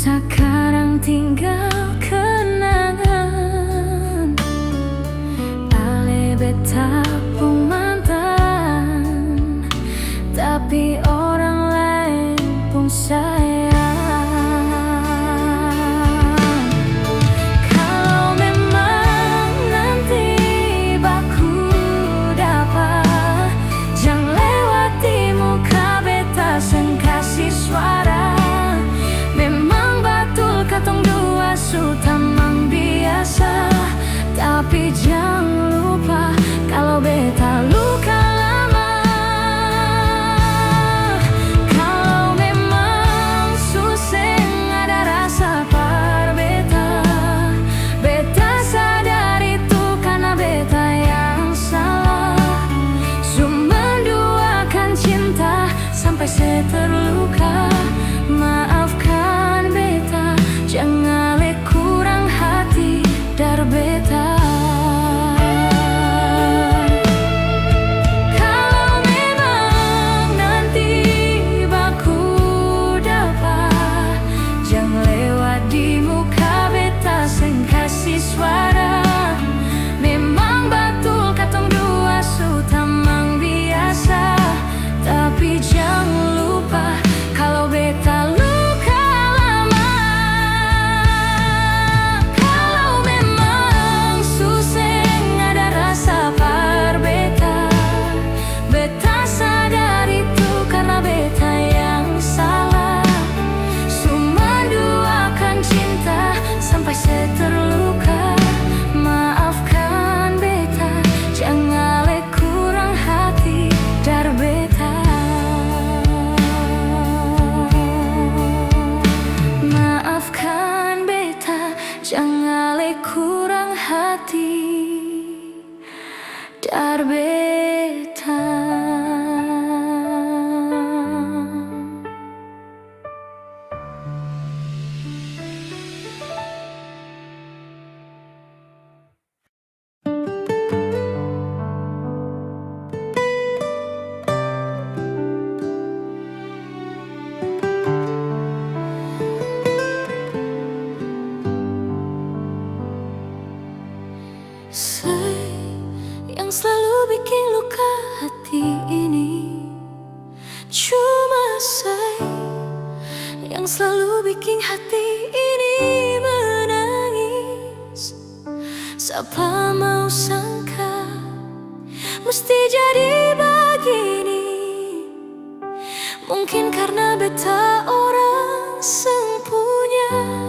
Sekarang tinggal kenangan. Ale beta pun mantan, tapi orang lain pun sayang. Kalau memang nanti baku dapat, jangan lewati muka beta seng kasih suara. Katong dua su tamang biasa, tapi jangan lupa kalau beta luka lama. Kalau memang suseng ada rasa par beta, beta sadar itu karena beta yang salah. Cuma duakan cinta sampai saya terluka. Maafkan beta, jangan le kurang hati dar beta. Kalau memang nanti baku dapat, jangan lewat di muka beta seng kasih suara. Memang betul katong dua su tamang biasa, tapi jangan lupa kalau beta luka lama. Kalau memang suseng ada rasa par beta, beta sadar itu karena beta yang salah. Cuma duakan cinta sampai saya terluka. Maafkan beta, jangan le kurang hati dar beta. Maafkan beta, jangan le kurang hati dar beta. Yang selalu bikin luka hati ini, cuma saya yang selalu bikin hati ini menangis. Siapa mau sangka mesti jadi begini. Mungkin karena beta orang sempurna.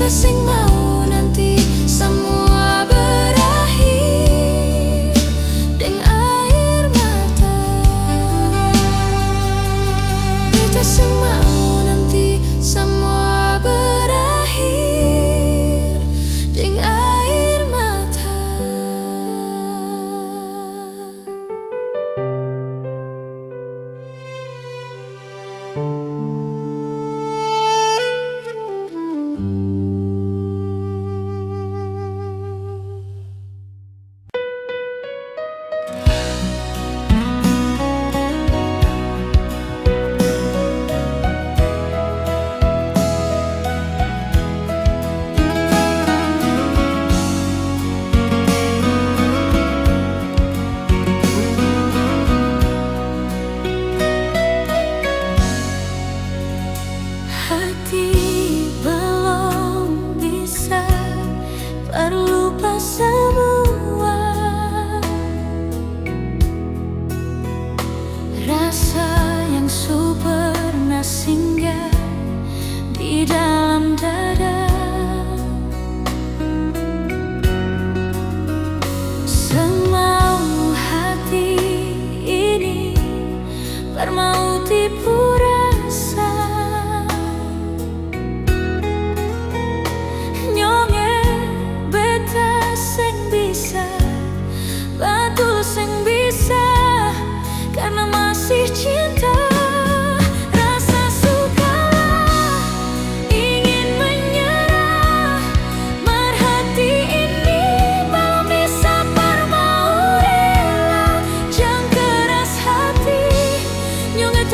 Beta sing mau nanti semua berakhir dengan air mata. Beta sing mau nanti semua berakhir dengan air mata. Hati belum bisa berlupa semua rasa yang pernah singgah di dalam dada. Semau hati ini bermau tipu rasa. Batul sing bisa karena masih cinta. Rasa sukalah ingin menyerah, mar hati ini belum bisa bermau rela. Jangan keras hati, nyonget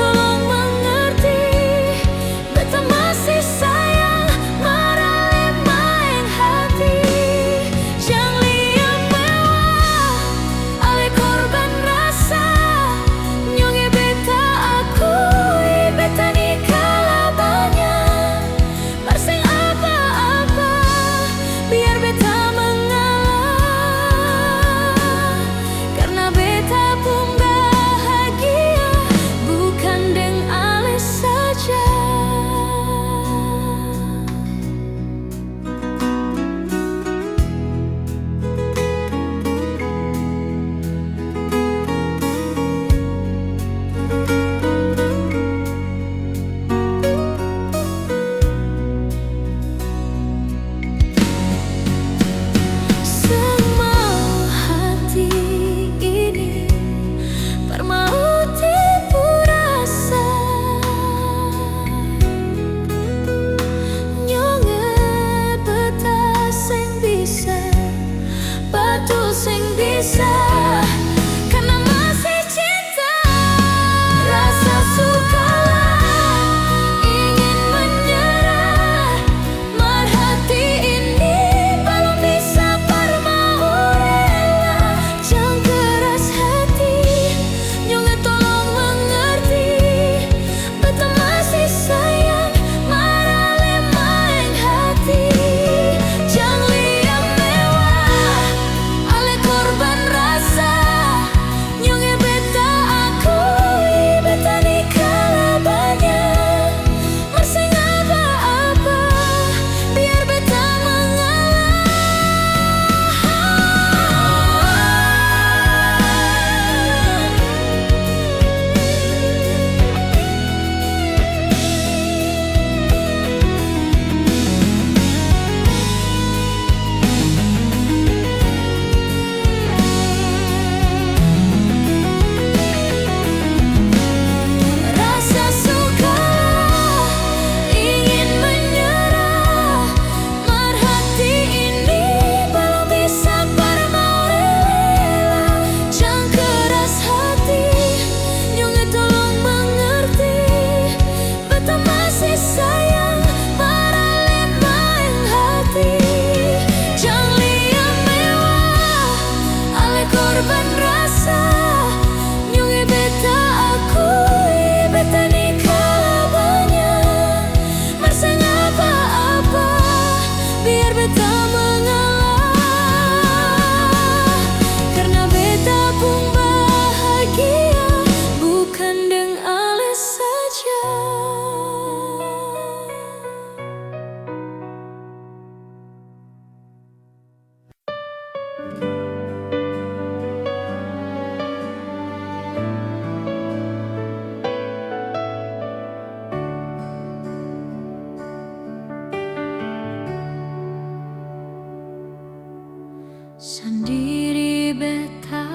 Sendiri beta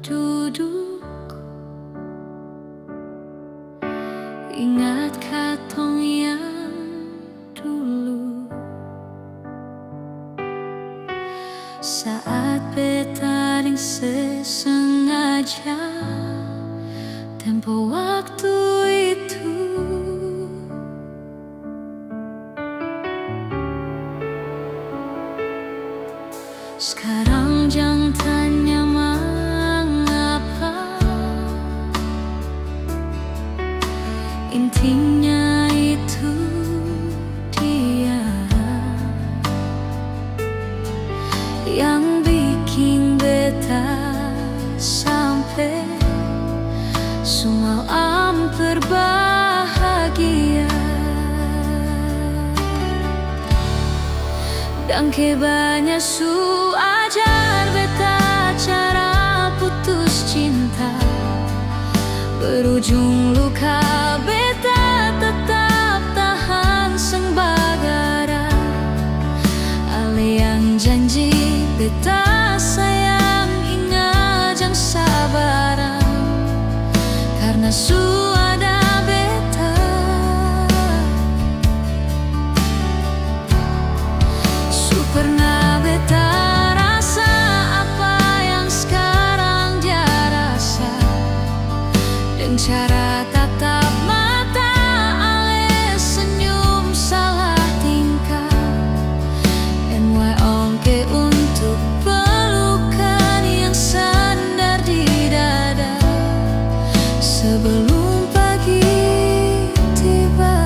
duduk, ingat katong yang dulu. Saat beta ring sesengaja tempo waktu itu. Sekarang jangan tanya mengapa, intinya itu dia yang bikin beta sampai semalam berbahagia. Dan kebanyak su ajar beta cara putus cinta, berujung luka beta tetap tahan seng bagara. Ale yang janji beta sayang ingat jang sabaran, karena su ada beta. Su pernah beta rasa apa yang sekarang dia rasa, dan cara tatap mata ale senyum salah tingkah. NY ongke untuk pelukan yang sandar di dada sebelum pagi tiba.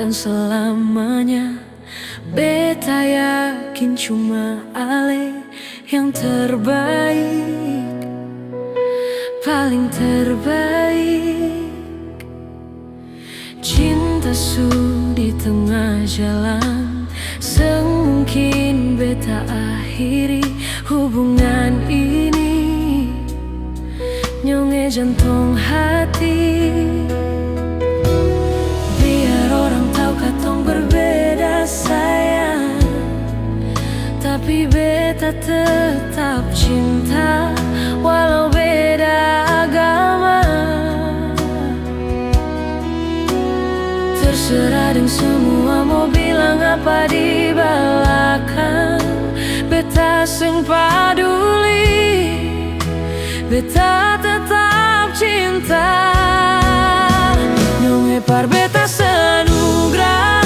dan selamanya. Beta yakin cuma ale yang terbaik, paling terbaik. Cinta su di tengah jalan, semungkin beta akhiri hubungan ini. Nyonge jantung hati, biar orang tahu katong berbeda sayang, tapi beta tetap cinta walau beda agama. Terserah deng semua mau bilang apa di belakang, beta seng paduli, beta tetap cinta. Nyonge par beta seanugerah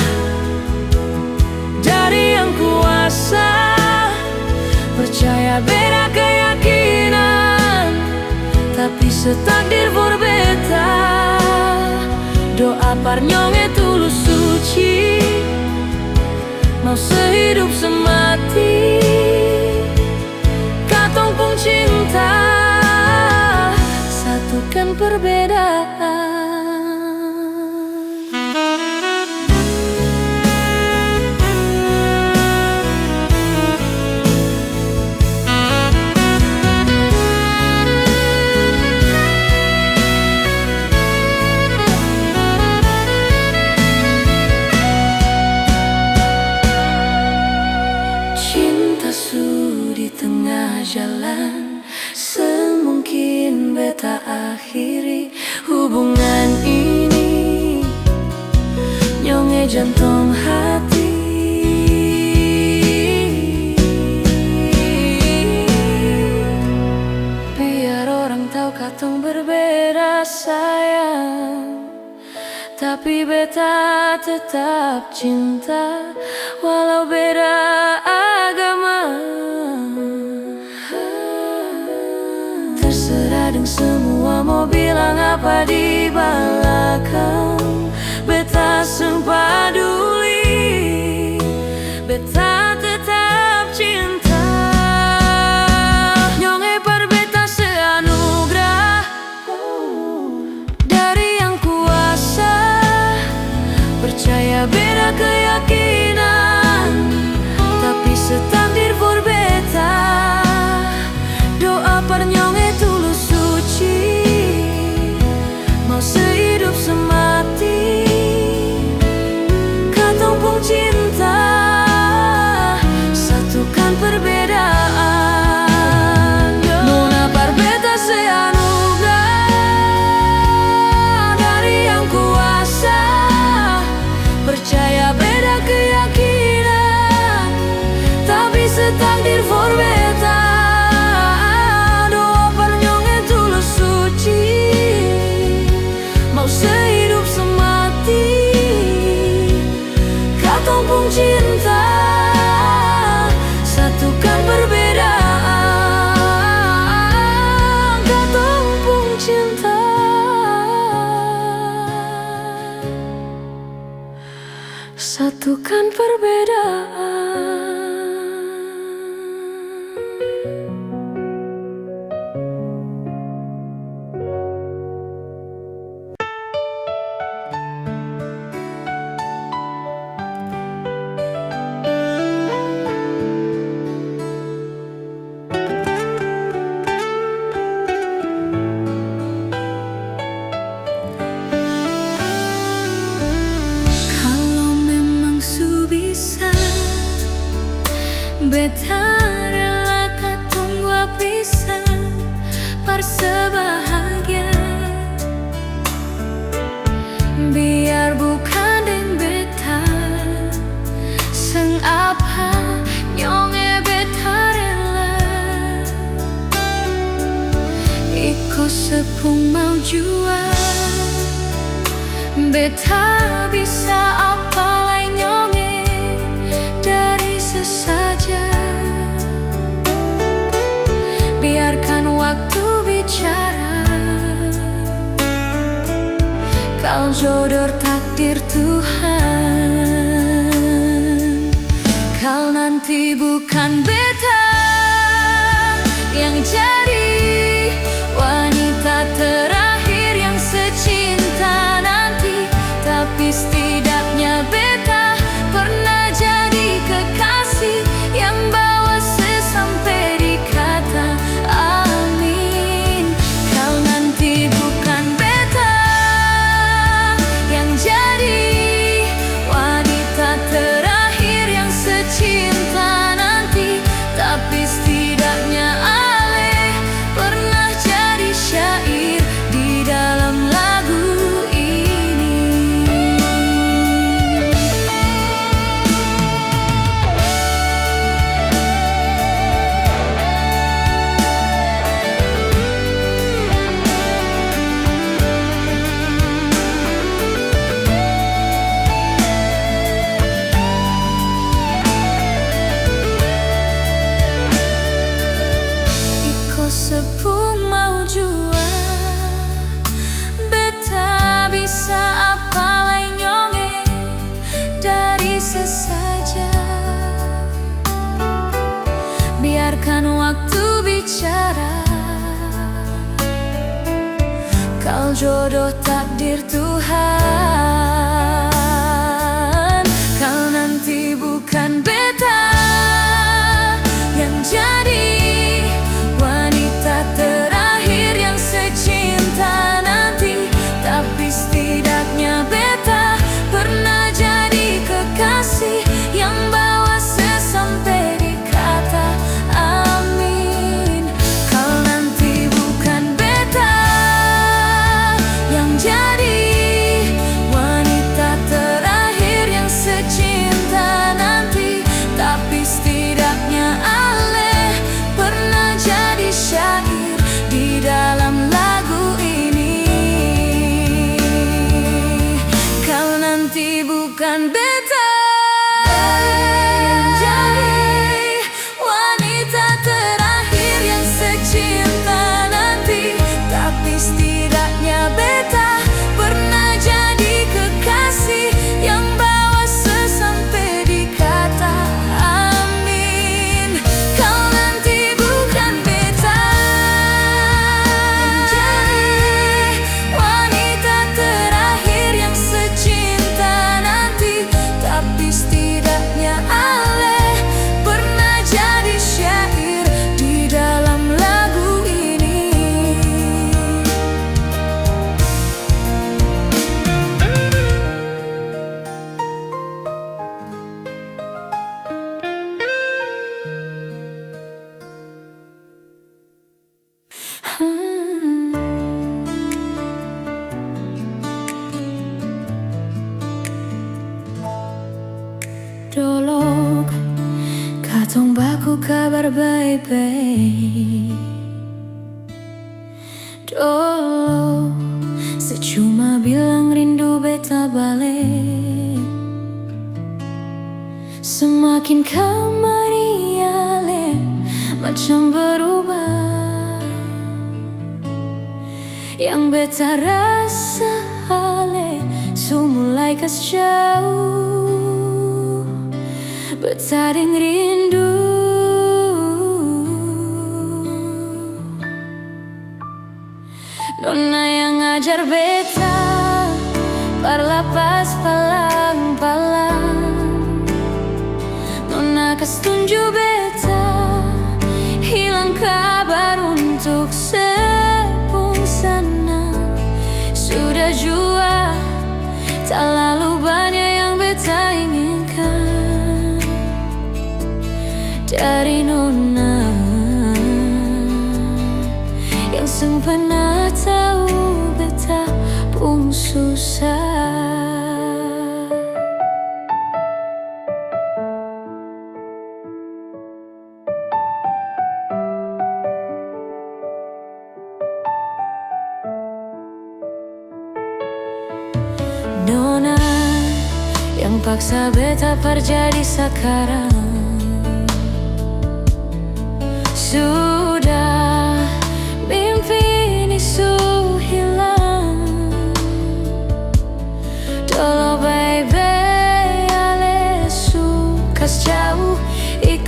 dari yang kuasa, percaya beda keyakinan, tapi setakdir for beta. Doa par nyonge tulus suci, mau sehidup semati, katong pun cinta, satukan perbedaan. Jalan semungkin beta akhiri hubungan ini. Nyonge jantung hati, biar orang tahu katong berbeda sayang, tapi beta tetap cinta walau beda agama. Terserah deng semua mau bilang apa di belakang, beta seng paduli, beta tetap cinta. Nyonge par beta seanugerah dari yang kuasa, percaya beda keyakinan, tapi setakdir for beta. Doa par nyonge tulus suci, mau sehidup semati, katong pun cinta, satukan perbedaan. Nona par beta seanugerah dari yang kuasa, percaya beda keyakinan, tapi setakdir for beta. Sehidup semati, katong pun cinta, satukan perbedaan. Katong pun cinta, satukan perbedaan. Beta rela katong dua pisah, par sebahagia, biar bukan deng beta seng apa, nyonge beta rela iko sepung mau jual. Beta bisa apa lain nyonge dari sesaja, biarkan waktu bicara. Kau jodoh takdir Tuhan. nanti bukan beta yang jadi wanita terakhir yang secinta nanti, tapi setidaknya beta pernah jadi kekasih yang bawa sesampai di kata amin. Kau nanti bukan beta yang jadi wanita terakhir yang secinta nanti, tapi setidaknya ale pernah jadi syair di dalam lagu ini. Iko sepung mau jua, beta bisa apa lain nyonge dari sesaja. Biarkan waktu bicara, kau jodoh takdir Tuhan. Kau nanti bukan beta yang jadi wanita terakhir yang secinta nanti, tapi setidaknya beta pernah jadi kekasih yang bawa sesampai di kata amin. Kau nanti bukan beta yang jadi wanita terakhir yang secinta nanti, tapi setidaknya ale pernah jadi syair di dalam lagu ini. Kau nanti bukan beta yang jadi wanita terakhir yang secinta nanti, tapi setidaknya beta pernah jadi kekasih yang bawa sesampai di kata amin. Kau nanti bukan beta yang jadi wanita terakhir yang secinta nanti, tapi setidaknya ale pernah jadi syair di dalam lagu ini. Dolok katong baku kabar baik-baik. Dolok secuma bilang rindu beta balik. Semakin kamari ale macam berubah, yang beta rasa ale su mulai kas jauh. Beta deng rindu, nona yang ngajar beta parlapas palang-palang. Nona kas tunju beta hilang kabar untuk sepung sana. Sudah jua tak lalu banyak yang beta inginkan dari nona yang sempena tahu beta pun susah. Nona yang paksa beta terjadi sekarang, sudah mimpi ini su hilang. Dolo baby ale su kas jauh ik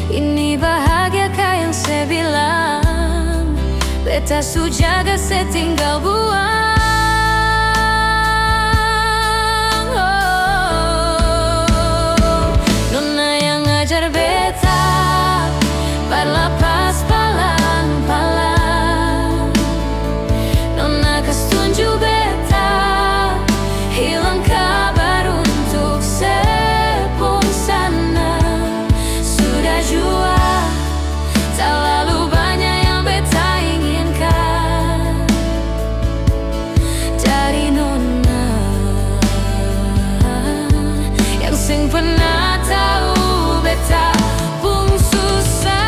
Ini bahagiakah yang saya bilang? Beta su jaga saya tinggal buang. Nona yang ngajar beta berlapas palang-palang. Nona kas tunjuk beta hilang kabar untuk sepung sana. Sudah jua tak lalu banyak yang beta inginkan dari nona yang sing pernah tahu beta pun susah.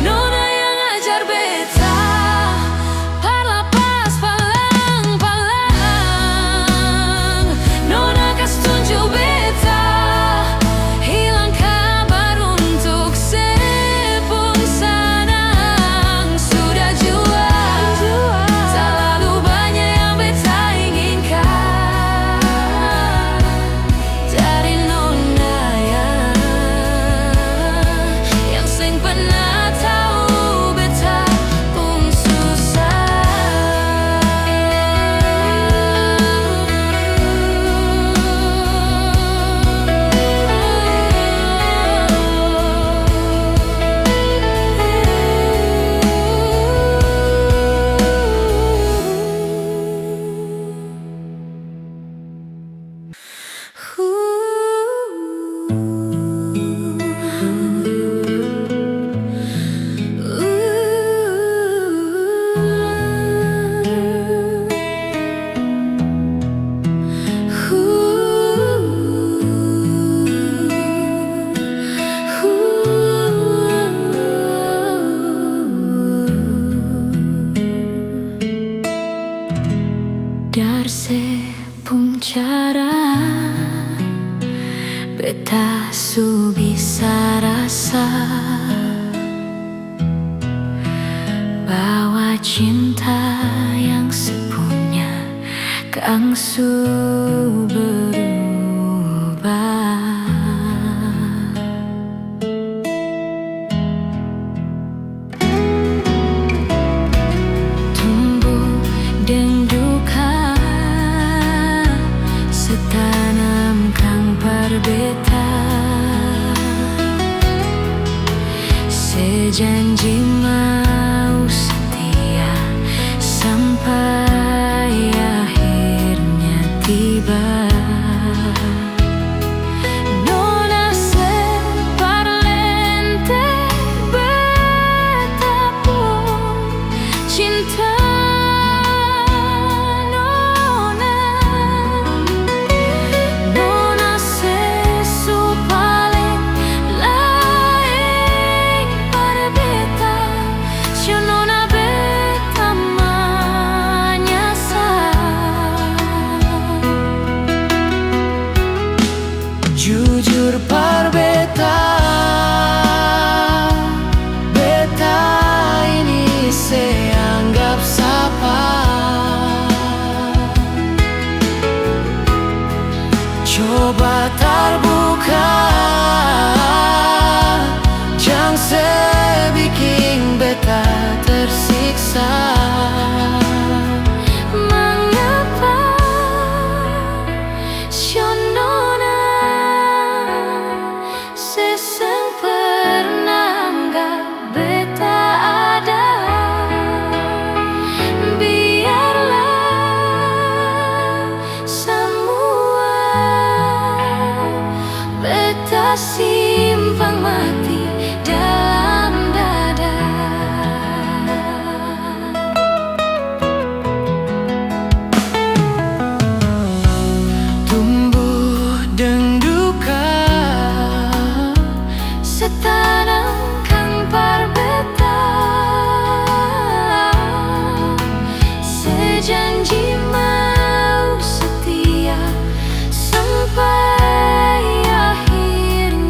Nona yang ajar beta berlapas palang-palang. Nona kas tunjuk beta hilang kabar untuk sepung sanang. Sudah jua tak lalu banyak yang beta inginkan dari nona yang sing pernah tahu beta pun susah. Dar sepung cara beta su bisa rasa bahwa cinta yang sepunya kang su berubah. Tumbuh deng duka setanam kang berbeta. Sejanji mau setia sampai akhirnya tiba. Nona separlente betapun cinta. Nona sesu paling lain pada beta. Sio nona beta menyasar. Jujur par beta, beta ini seanggap sapa. Coba terbuka, jangan sebikin beta tersiksa. Mengapa sio nona seseng pernah anggap beta ada. Biarlah semua beta simpang mati dalam dada. Tumbuh deng duka Setanam kang berbeta. Sejanji mau setia sampai akhirnya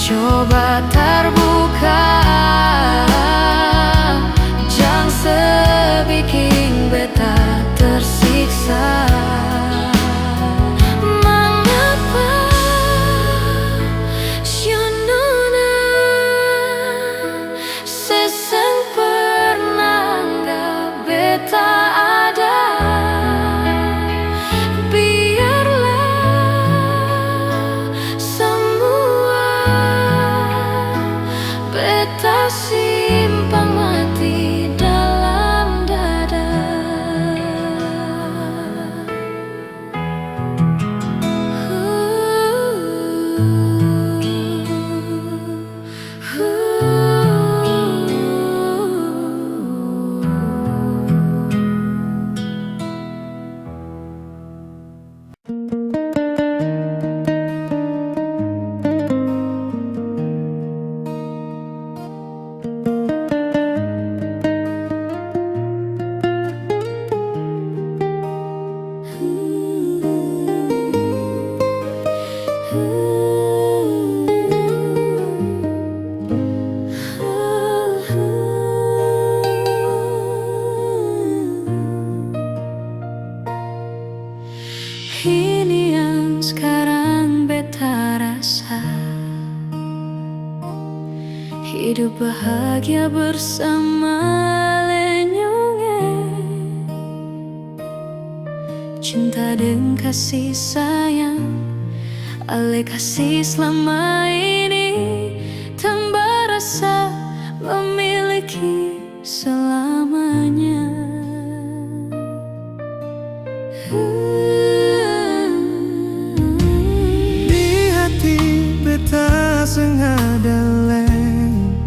Coba terbuka, jangan sebikin beta tersiksa. Mengapa Shanona seseng pernah anggap beta ada? Beta simpang mati dalam dada. Ini yang sekarang beta rasa, hidup bahagia bersama Lenyonge. Cinta dan kasih sayang, ale kasih selama ini, tanpa rasa memiliki selamanya. Beta sengaja leng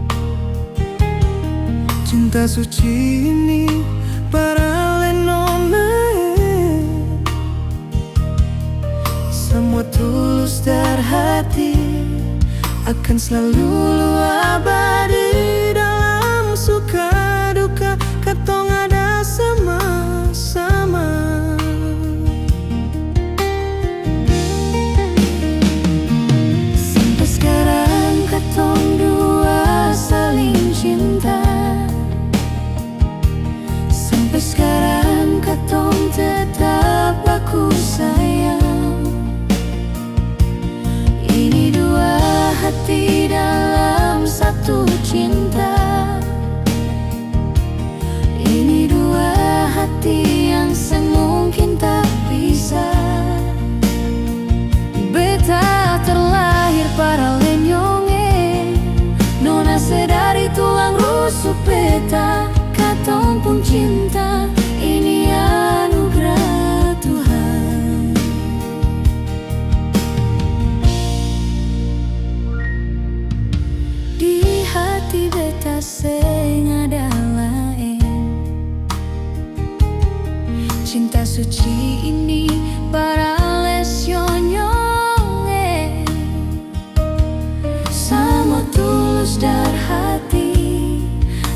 cinta suci ini para lenona, semua tulus dari hati, akan selalu abadi. Dalam suka duka katong ada sama-sama. Katong dua saling cinta, sampai sekarang katong tetap baku sayang. Ini dua hati dalam satu cinta, ini dua hati yang semungkin tak bisa. Beta terlahir para Lenyonge, nona sedari tulang rusuk beta, katong pun cinta, ini anugerah Tuhan. Di hati beta seng ada lain, cinta suci ini para lesionyo. Tulus dari hati,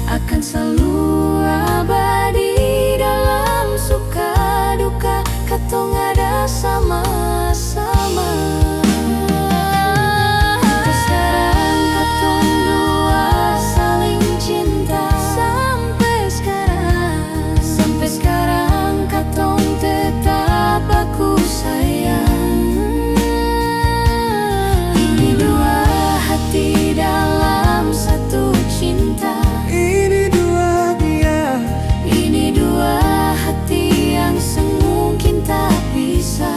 akan selalu abadi. Dalam suka duka katong ada sama-sama. Sekarang katong dua saling cinta, sampai sekarang katong tetap baku sayang. Ini dua hati dalam satu cinta, Ini dua dia, ini dua hati yang semungkin tak bisa.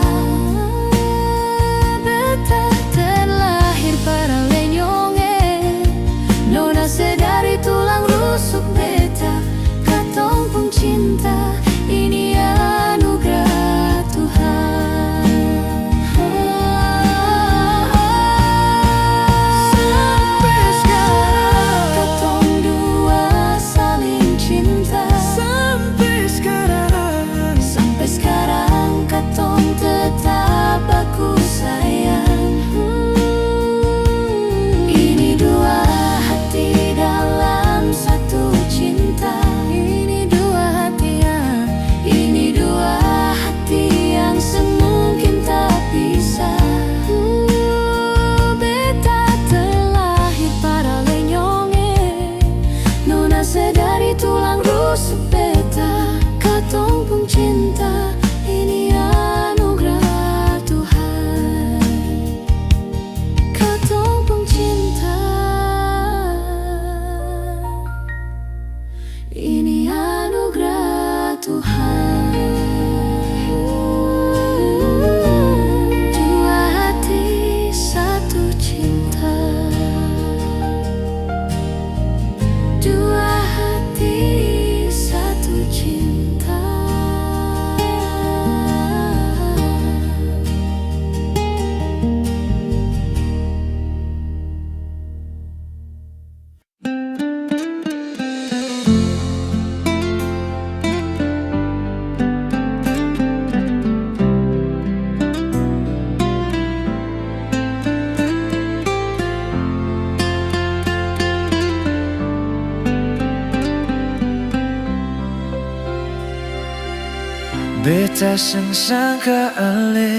beta sangka ale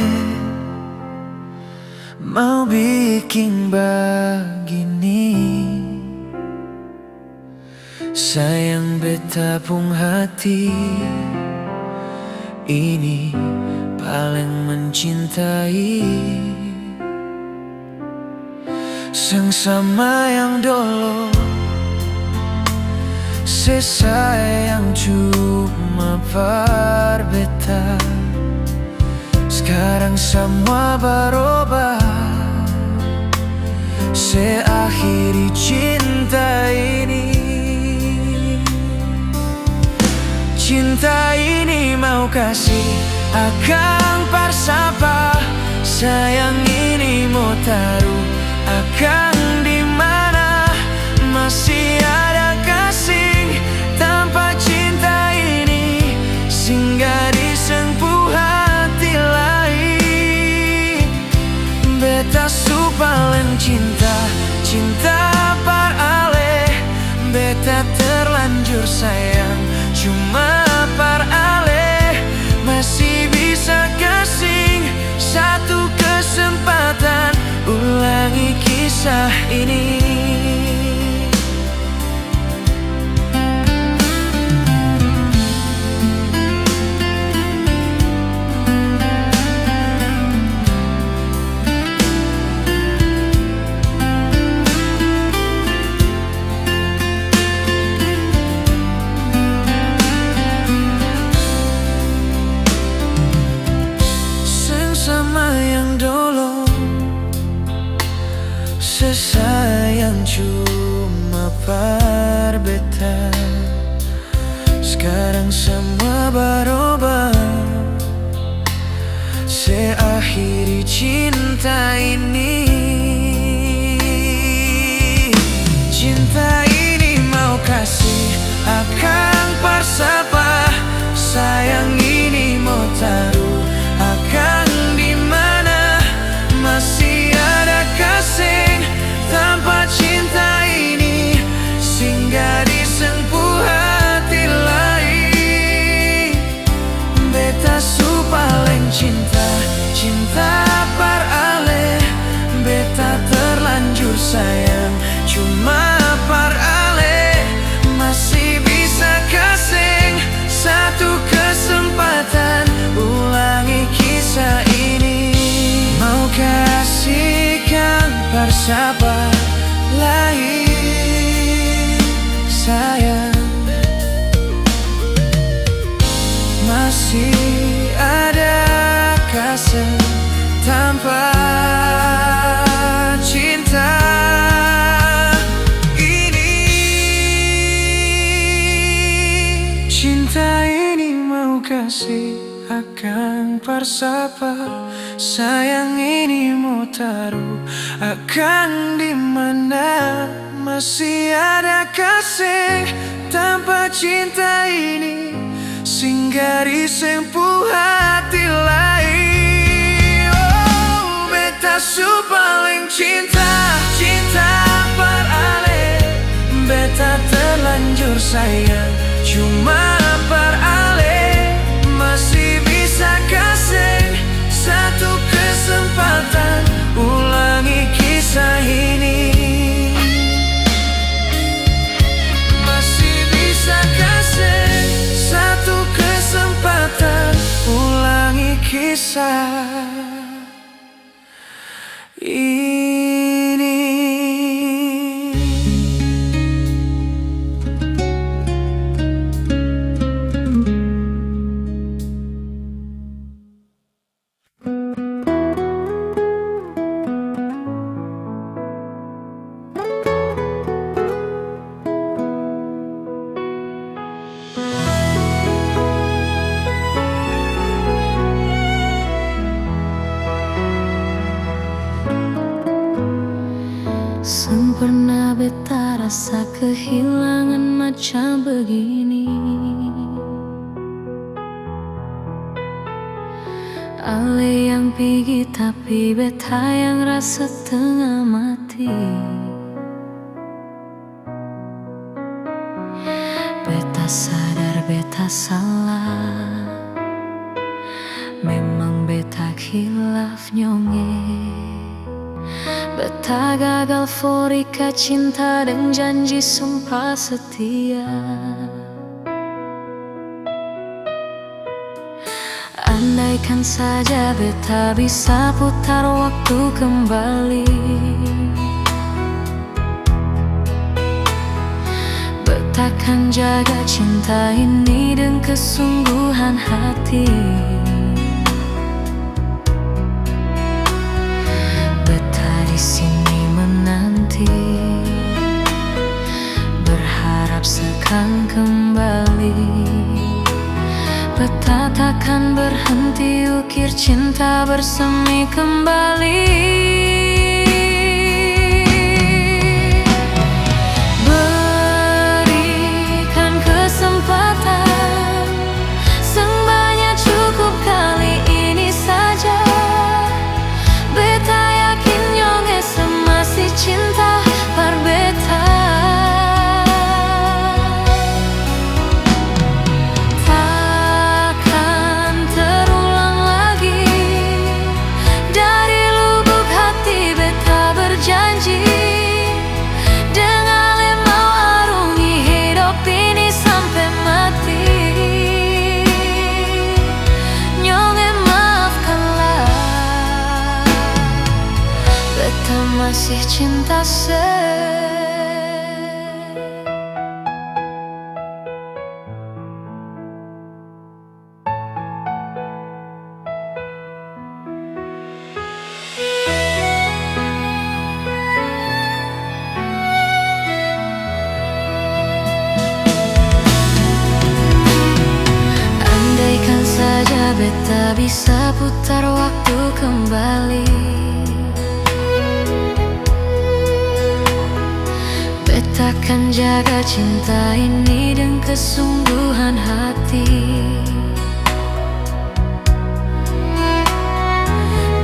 mau bikin begini. Sayang beta pun hati ini paling mencintai. Sama yang dulu sayang cuma par beta. Sekarang semua berubah. Akhiri cinta ini. Cinta ini mau kasih akan bersapa. Sayang ini mau taruh akan di mana. Masih ada kasih tanpa cinta ini. Singgah di sengpu hati lain. Beta su paling cinta, cinta par ale. Beta terlanjur sayang cuma par ale. Masih bisa kasih satu kesempatan. Ulangi kisah ini. Sama yang dulu sayang cuma par beta. Sekarang semua berubah. Akhiri cinta ini. Cinta ini mau kasih akan bersapa. Sayang ini mau taruh akan di mana. Masih ada kasih tanpa cinta ini. Singgah di sengpu hati lain. Beta su paling cinta, cinta par ale. Beta terlanjur sayang cuma par ale. Masih bisa kasih satu kesempatan. Ulangi kisah ini. Mau kasihkan bersapa lain. Sayang masih ada kasih tanpa cinta ini. Cinta ini mau kasih akan bersapa. Sayang ini mau taruh akan di mana. Masih ada kasih tanpa cinta ini. Singgah di sengpu hati lain. Oh, beta su paling cinta, cinta par ale. Beta terlanjur sayang cuma par ale. Masih bisa kasih satu kesempatan. Ulangi kisah ini. Masih bisa kasih satu kesempatan. Ulangi kisah ini. Pernah beta rasa kehilangan macam begini. Ale yang pergi tapi beta yang rasa tengah mati. Beta sadar beta salah. maaf nyonge, beta gagal forika cinta dan janji sumpah setia. Andaikan saja beta bisa putar waktu kembali, beta akan jaga cinta ini dengan kesungguhan hati. Beta di sini menanti, berharap sekang kembali. Beta takkan berhenti ukir cinta bersemi kembali. Berikan kesempatan, semuanya cukup kali ini saja. Beta yakin nyonge masih cinta par beta. Masih cinta andaikan saja beta bisa putar waktu kembali, beta akan jaga cinta ini dengan kesungguhan hati.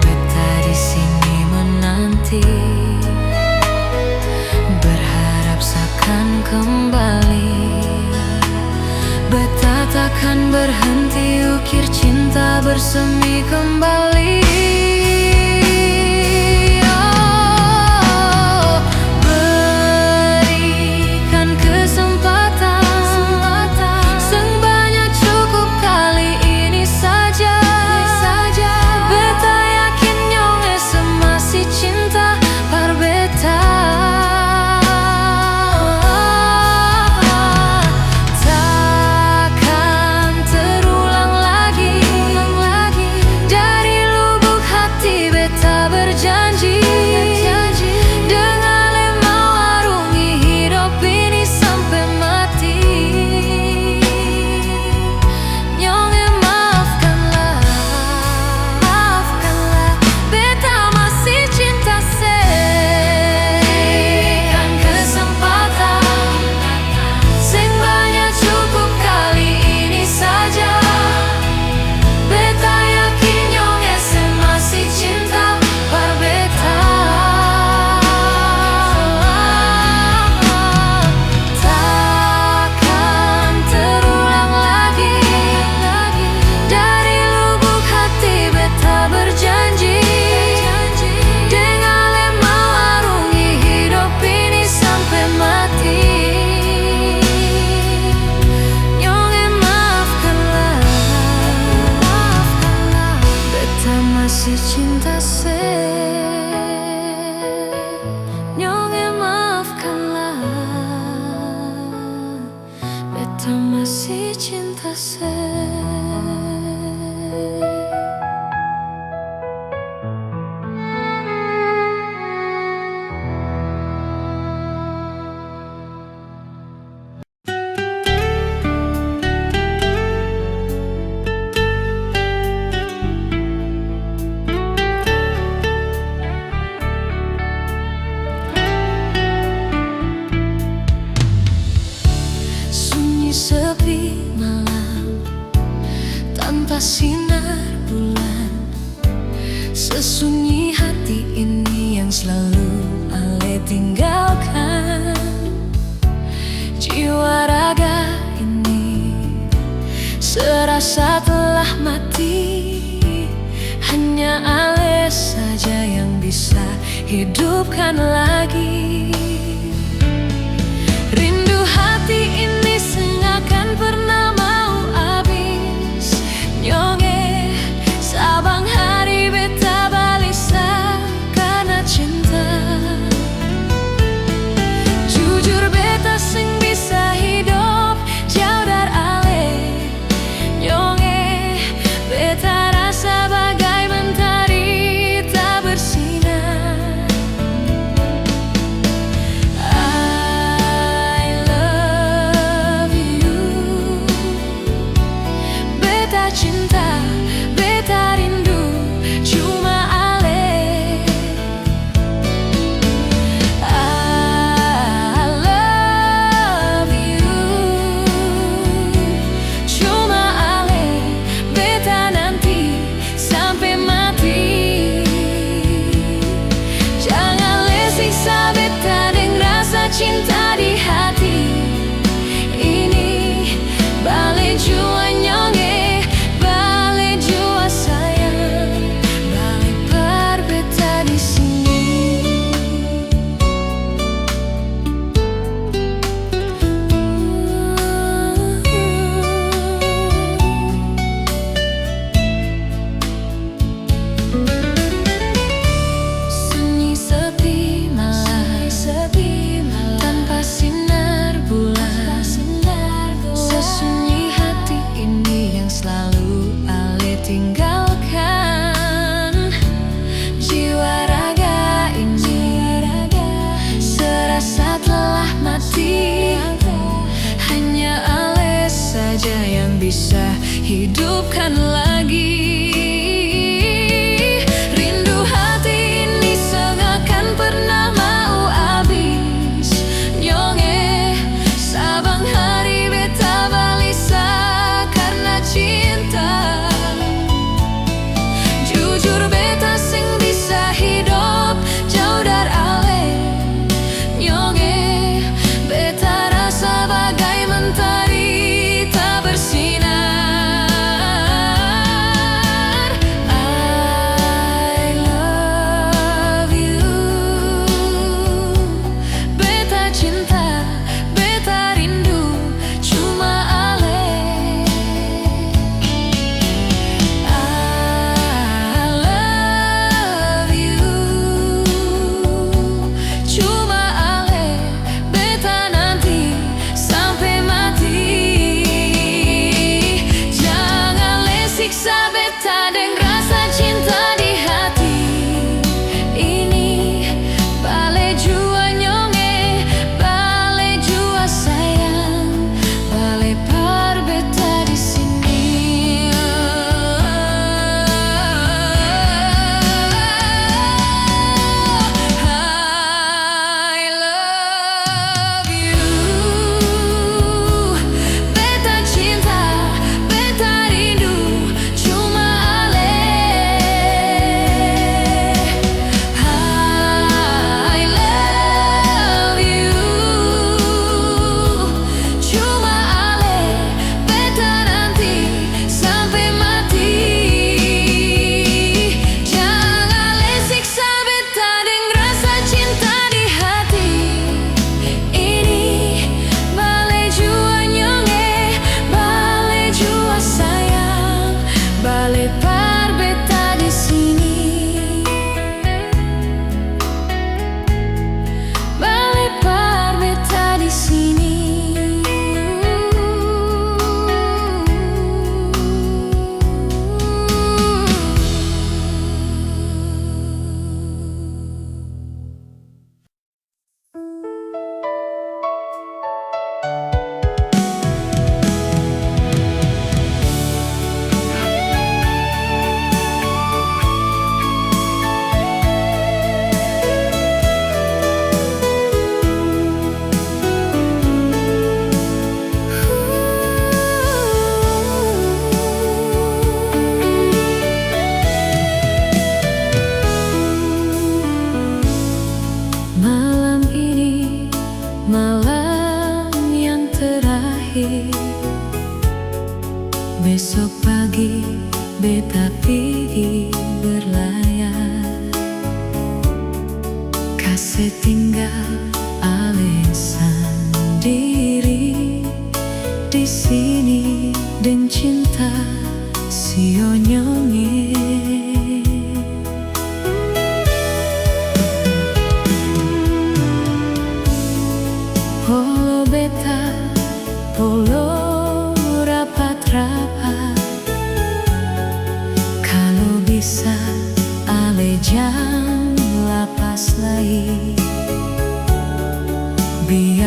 Beta di sini menanti, berharap akan kembali. Beta takkan berhenti ukir cinta bersemi kembali. Masih cinta nyonge maafkanlah, beta masih cinta sepi malam tanpa sinar bulan, sesunyi hati ini yang selalu ale tinggalkan. Jiwa raga ini serasa telah mati, hanya ale bisa hidupkan lagi. Rindu hati ini sengakan pernah mau habis. Nyonge sabang hari beta balisa karena cinta. Jujur beta sing bisa hidup jauh dari ale. Nyonge beta rasa bagai mentari tak bersinar. Kasih tinggal ale sendiri di sini dan cinta sio nyonge. Polo beta, polo rapat-rapat. Kalau bisa ale jam lapas lagi, biar